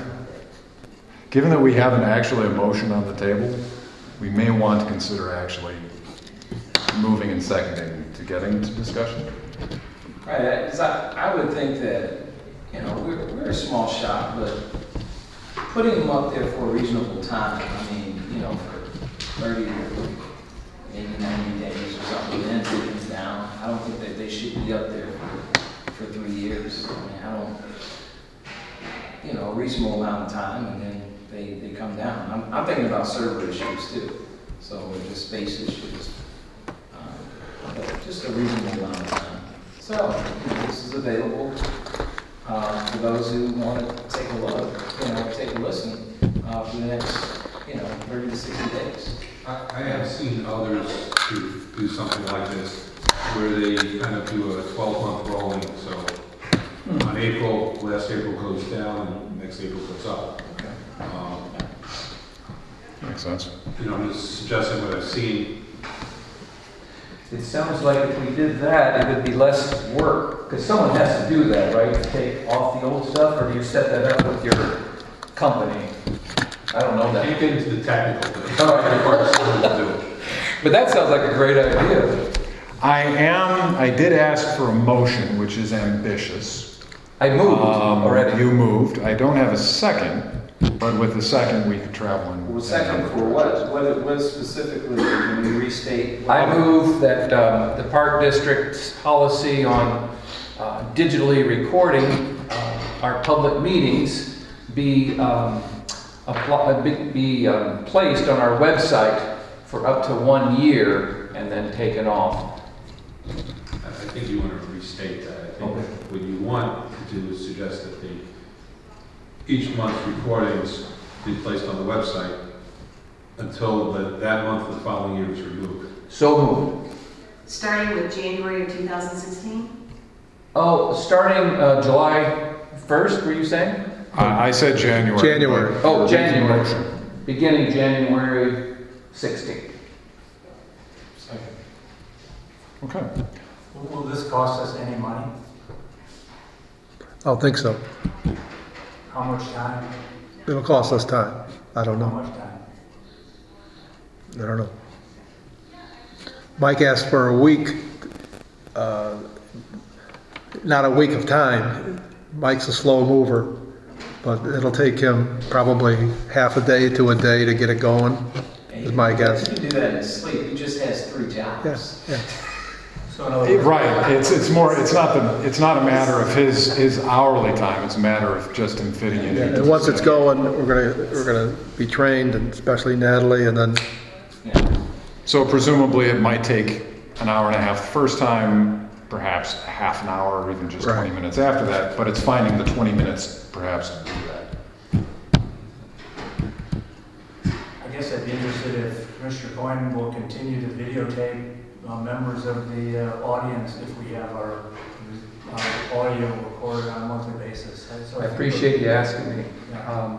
actually a motion on the table, we may want to consider actually moving and seconding to getting to discussion. Right, because I would think that, we're a small shop, but putting them up there for a reasonable time, for 30 or maybe 90 days or something, then take them down. I don't think that they should be up there for 3 years. A reasonable amount of time, and then they come down. I'm thinking about server issues too, so just space issues. But just a reasonable amount of time. So, this is available for those who want to take a look, take a listen for the next, 30 to 60 days. I have seen others do something like this, where they kind of do a 12-month rolling, so on April, last April goes down, and next April goes up. Makes sense. I'm just suggesting what I've seen. It sounds like if we did that, it would be less work, because someone has to do that, right? To take off the old stuff, or do you set that up with your company? I don't know Can't that. get into the technical things. All right. It requires someone to do it. But that sounds like a great idea. I did ask for a motion, which is ambitious. I moved already. You moved. I don't have a second, but with the second, we could travel in. Well, second for what? What specifically, can you restate? I move that the Park District's policy on digitally recording our public meetings be placed on our website for up to 1 year and then taken off. I think you want to restate that. I think Okay. what you want to do is suggest that each month's recordings be placed on the website until that month of the following year is removed. So moved. Starting with January of 2016? Oh, starting July 1st, were you saying? I said January. January. Oh, Motion. January. Beginning January 16th. Okay. Will this cost us any money? I don't think so. How much time? It'll cost us time. I don't How know. much time? I don't know. Mike asked for a week, not a week of time. Mike's a slow mover, but it'll take him probably half a day to a day to get it going, is my guess. He can do that in his sleep, he just has 3 jobs. Yes, yeah. So in other words. Right, it's more, it's not a matter of his hourly time, it's a matter of just him fitting it in. And once it's going, we're gonna be trained, and especially Natalie, and then, Yeah. So presumably it might take an hour and a half the first time, perhaps half an hour, or even just 20 Right. minutes after that, but it's finding the 20 minutes perhaps to do that. I guess I'd be interested if Commissioner Coyne will continue to videotape members of the audience if we have our audio recorded on a monthly basis. So I appreciate you asking me. Yeah.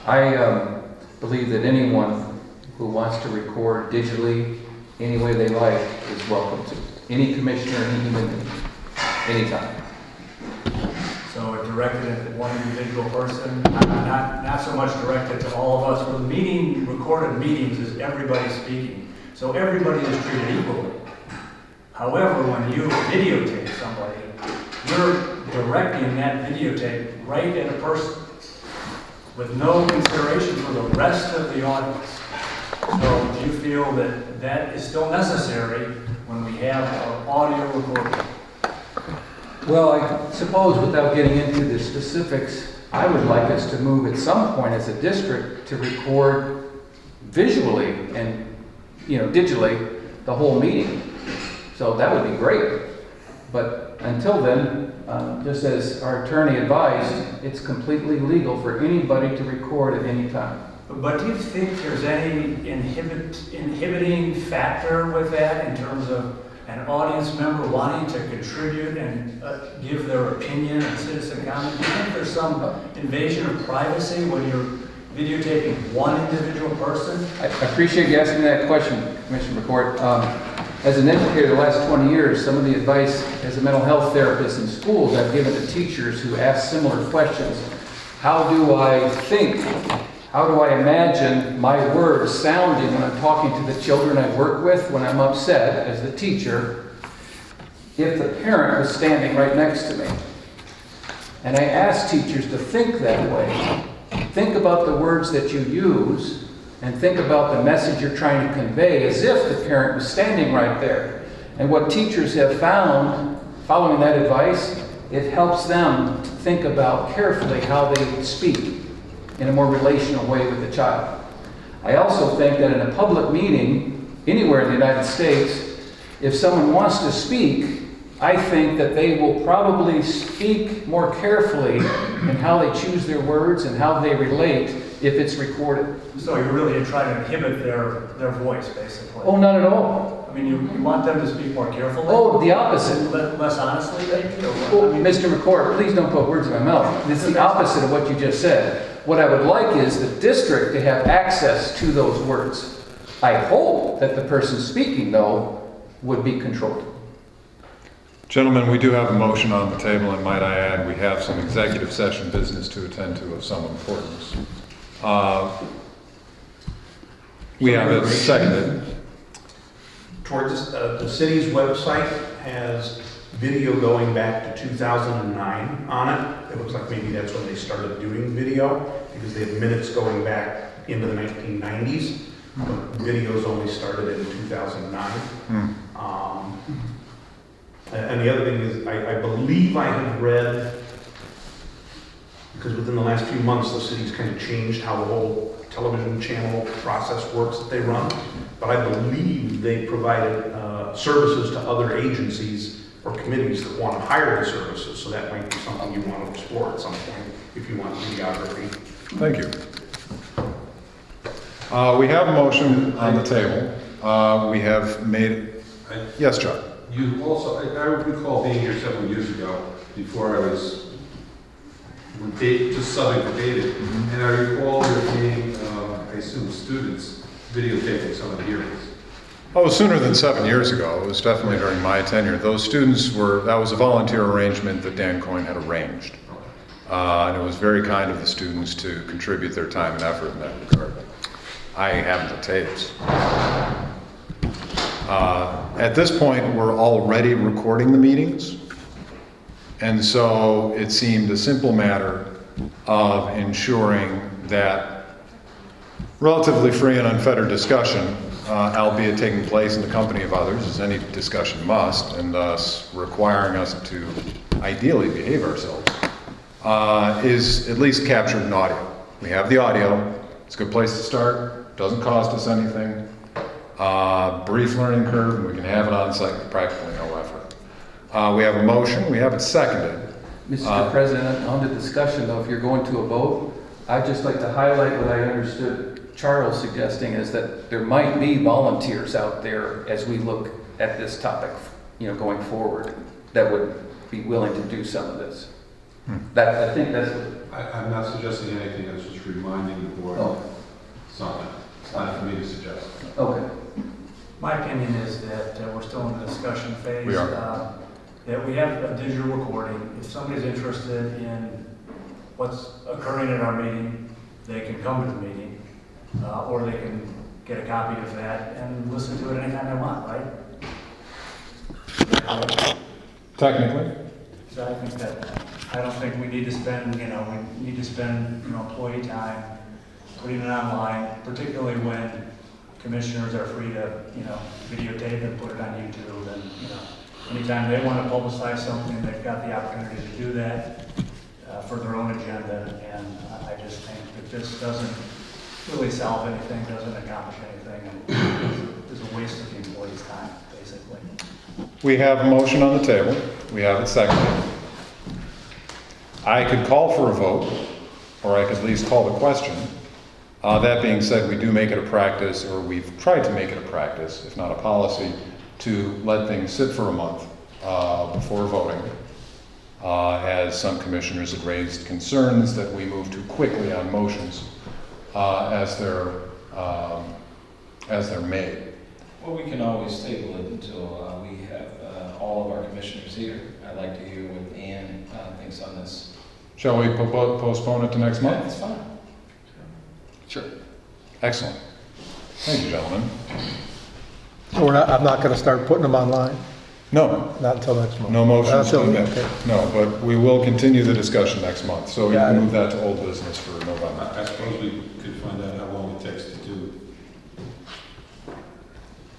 I believe that anyone who wants to record digitally any way they like is welcome to. Any commissioner, any human being, anytime. So it directed at one individual person, not so much directed to all of us. For the meeting, recorded meetings is everybody speaking. So everybody is treated equally. However, when you videotape somebody, you're directing that videotape right at a person with no consideration for the rest of the audience. So do you feel that that is still necessary when we have our audio recording? Well, I suppose without getting into the specifics, I would like us to move at some point as a district to record visually and, digitally the whole meeting. So that would be great. But until then, just as our attorney advised, it's completely legal for anybody to record at any time. But do you think there's any inhibiting factor with that in terms of an audience member wanting to contribute and give their opinion and citizen comment? Do you think there's some invasion of privacy when you're videotaping one individual person? I appreciate you asking that question, Commissioner McCourt. As an educator the last 20 years, some of the advice as a mental health therapist in schools I've given to teachers who ask similar questions. How do I think? How do I imagine my words sounding when I'm talking to the children I work with when I'm upset as the teacher if the parent was standing right next to me? And I ask teachers to think that way. Think about the words that you use and think about the message you're trying to convey as if the parent was standing right there. And what teachers have found, following that advice, it helps them to think about carefully how they speak in a more relational way with the child. I also think that in a public meeting, anywhere in the United States, if someone wants to speak, I think that they will probably speak more carefully in how they choose their words and how they relate if it's recorded. So you're really trying to inhibit their voice, basically? Oh, not at all. I mean, you want them to speak more carefully? Oh, the opposite. Less honestly, maybe? Well, Mr. McCord, please don't put words in my mouth. It's the opposite of what you just said. What I would like is the district to have access to those words. I hope that the person speaking, though, would be controlled. Gentlemen, we do have a motion on the table, and might I add, we have some executive session business to attend to of some importance. We have it seconded. Towards the city's website has video going back to 2009 on it. It looks like maybe that's when they started doing video, because they have minutes going back into the 1990s. But videos only started in 2009. And the other thing is, I believe I have read, because within the last few months, the city's kind of changed how the whole television channel process works that they run. But I believe they provided services to other agencies or committees that want to hire the services. So that might be something you want to explore at some point if you want videography. Thank you. We have a motion on the table. We have made, yes, Chuck? You also, I recall being here several years ago, before I was just subbing for David, and I recall there being, I assume, students videotaping some of the hearings. Oh, sooner than 7 years ago. It was definitely during my tenure. Those students that was a volunteer arrangement that Dan Coyne had arranged. And it was very kind of the students to contribute their time and effort in that regard. I have the tapes. At this point, we're already recording the meetings. And so it seemed a simple matter of ensuring that relatively free and unfettered discussion, albeit taking place in the company of others, as any discussion must, and thus requiring us to ideally behave ourselves, is at least captured in audio. We have the audio. It's a good place to start. Doesn't cost us anything. Brief learning curve, and we can have it on site with practically no effort. We have a motion. We have it seconded. Mr. President, on the discussion though, if you're going to a vote, I'd just like to highlight what I understood Charles suggesting is that there might be volunteers out there as we look at this topic, going forward, that would be willing to do some of this. I think that's what. I'm not suggesting anything, I was just reminding the board of something. It's not for me to suggest. Okay. My opinion is that we're still in the discussion phase. We are. That we have a digital recording. If somebody's interested in what's occurring at our meeting, they can come to the meeting, or they can get a copy of that and listen to it anytime they want, right? Technically. So I don't think we need to spend, we need to spend, employee time putting it online, particularly when commissioners are free to, videotape and put it on YouTube, and, anytime they want to publicize something, they've got the opportunity to do that for their own agenda, and I just think that this doesn't really solve anything, doesn't accomplish anything, and is a waste of the employee's time, basically. We have a motion on the table. We have it seconded. I could call for a vote, or I could at least call the question. That being said, we do make it a practice, or we've tried to make it a practice, if not a policy, to let things sit for a month before voting, as some commissioners had raised concerns that we move too quickly on motions as they're made. Well, we can always table it until we have all of our commissioners here. I'd like to hear what Ann thinks on this. Shall we postpone it to next month? That's fine. Sure. Excellent. Thank you, gentlemen. So I'm not going to start putting them online, No, not until next month. no motions Until- to amend. okay. No, but we will continue the discussion next month, so we Got can it. move that to old business for November. I suppose we could find out how long it takes to do.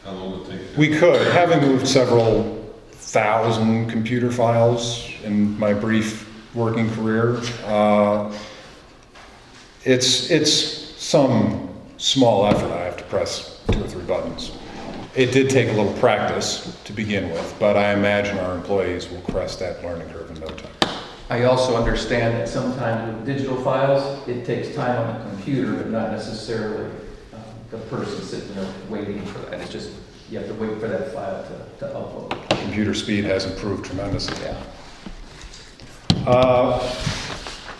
How long it takes. We could, having moved several thousand computer files in my brief working career, it's some small effort. I have to press 2 or 3 buttons. It did take a little practice to begin with, but I imagine our employees will crest that learning curve in no time. I also understand that sometimes with digital files, it takes time on the computer, but not necessarily the person sitting there waiting for that. It's just, you have to wait for that file to upload. Computer speed has improved tremendously. Yeah.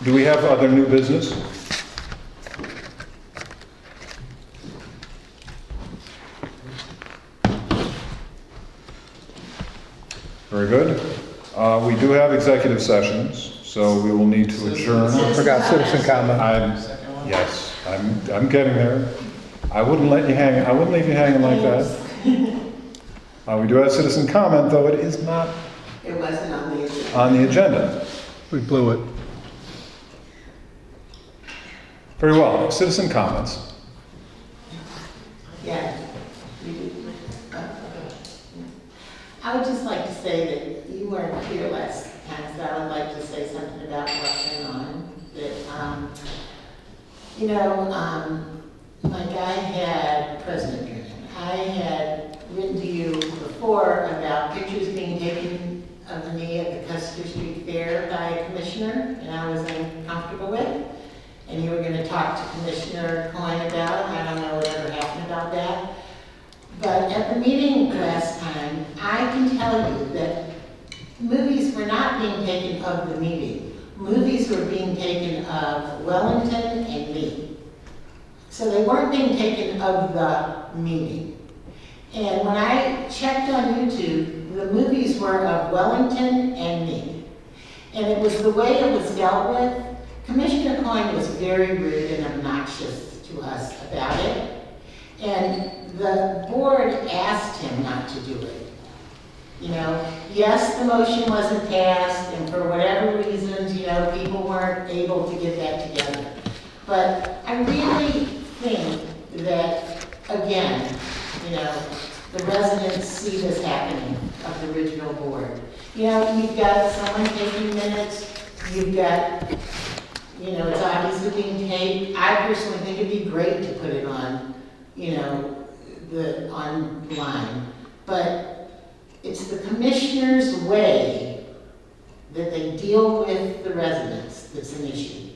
Do we have other new business? Very good. We do have executive sessions, so we will need to adjourn. Forgot citizen comment. Yes, I'm getting there. I wouldn't leave you hanging like that. We do have citizen comment, though it is not It wasn't on the agenda. on the agenda. We blew it. Very well, citizen comments. Yeah. I would just like to say that you weren't here last time, so I would like to say something about what went on. That, my guy had, President Griffin, I had written to you before about pictures being taken of me at the Custer Street Fair by a commissioner, and I was uncomfortable with. And you were going to talk to Commissioner Coyne about, I don't know whatever happened about that. But at the meeting last time, I can tell you that movies were not being taken of the meeting. Movies were being taken of Wellington and me. So they weren't being taken of the meeting. And when I checked on YouTube, the movies were of Wellington and me. And it was the way it was dealt with. Commissioner Coyne was very rude and obnoxious to us about it. And the board asked him not to do it. You know, yes, the motion wasn't passed, and for whatever reasons, you know, people weren't able to get that together. But I really think that, again, you know, the residents see this happening of the Ridgeville board. You know, you've got someone taking minutes, you've got, you know, it's obviously being taped. I personally think it'd be great to put it on, you know, online. But it's the commissioner's way that they deal with the residents that's an issue.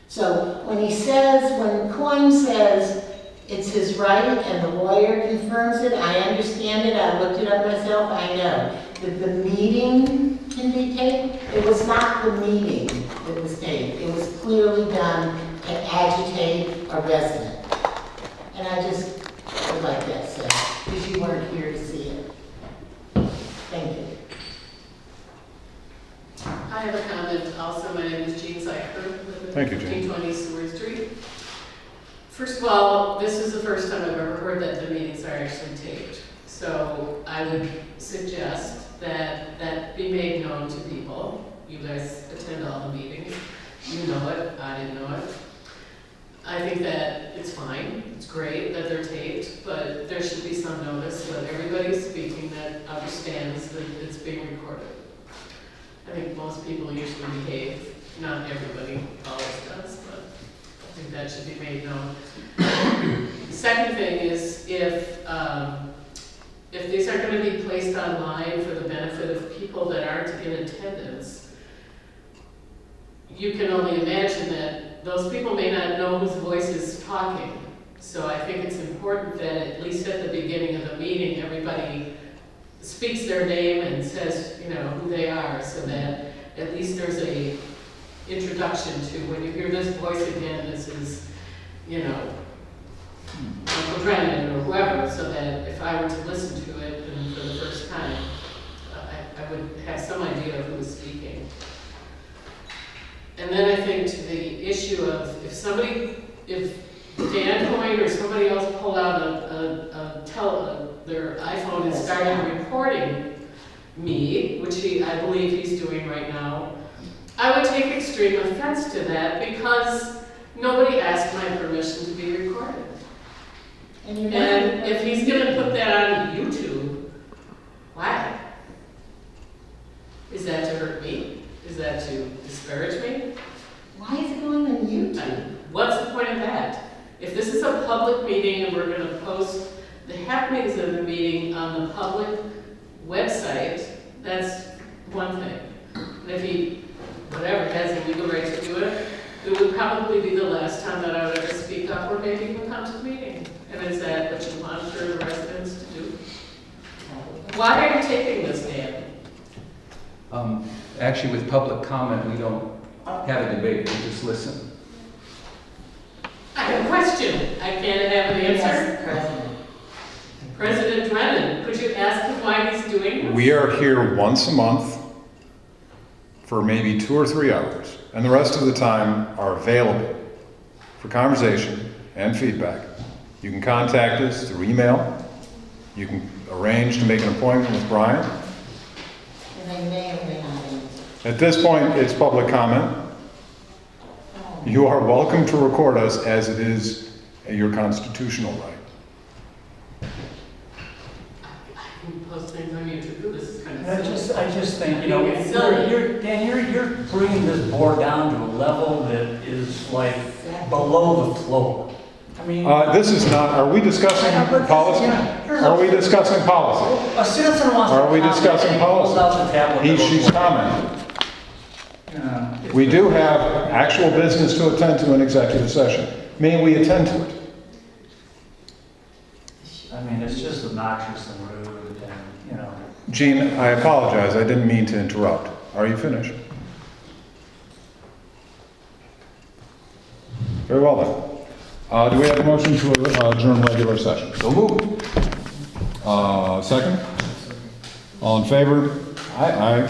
So when he says, when Coyne says it's his right and the lawyer confirms it, I understand it, I looked it up myself, I know that the meeting can be taped. It was not the meeting that was taped. It was clearly done to agitate a resident. And I just would like that said, because you weren't here to see it. Thank you. I have a comment also. My name is Jean Zeicher. Thank you, Jean. 1520 Seward Street. First of all, this is the first time I've ever heard that the meetings are actually taped. So I would suggest that that be made known to people. You guys attend all the meetings. You know it. I didn't know it. I think that it's fine. It's great that they're taped, but there should be some notice so that everybody speaking that understands that it's being recorded. I think most people usually behave. Not everybody always does, but I think that should be made known. The second thing is if these are going to be placed online for the benefit of people that aren't in attendance, you can only imagine that those people may not know whose voice is talking. So I think it's important that at least at the beginning of the meeting, everybody speaks their name and says, you know, who they are, so that at least there's a introduction to when you hear this voice again, this is, you know, Uncle Brennan or whoever, so that if I were to listen to it and for the first time, I would have some idea of who was speaking. And then I think to the issue of if Dan Coyne or somebody else pulled out their iPhone and started recording me, which I believe he's doing right now, I would take extreme offense to that because nobody asked my permission to be recorded. And if he's going to put that on YouTube, why? Is that to hurt me? Is that to disparage me? Why is it going on YouTube? What's the point of that? If this is a public meeting and we're going to post the happenings of the meeting on the public website, that's one thing. And if he, whatever, has a legal right to do it, it would probably be the last time that I would ever speak up or maybe even come to the meeting. And is that what you want for the residents to do? Why are you taking this, Dan? Actually, with public comment, we don't have a debate, we just listen. I have a question. I can't have an answer. Yes, President. President Drennan, could you ask him why he's doing this? We are here once a month for maybe 2 or 3 hours, and the rest of the time are available for conversation and feedback. You can contact us through email. You can arrange to make an appointment with Brian. And I may or may not answer. At this point, it's public comment. You are welcome to record us as it is your constitutional right. I can post things on YouTube. This is kind of And silly. I just think, you know, It's silly. you're bringing this board down to a level that is like below the floor. I mean. This is not, are we discussing policy? Are we discussing policy? A citizen wants to Are we comment, discussing and he pulls out the tablet. policy? She's commenting. We do have actual business to attend to in executive session. May we attend to it? I mean, it's just obnoxious and rude and, you know. Gene, I apologize, I didn't mean to interrupt. Are you finished? Very well then. Do we have a motion to adjourn regular session? So moved. Second? All in favor? Aye.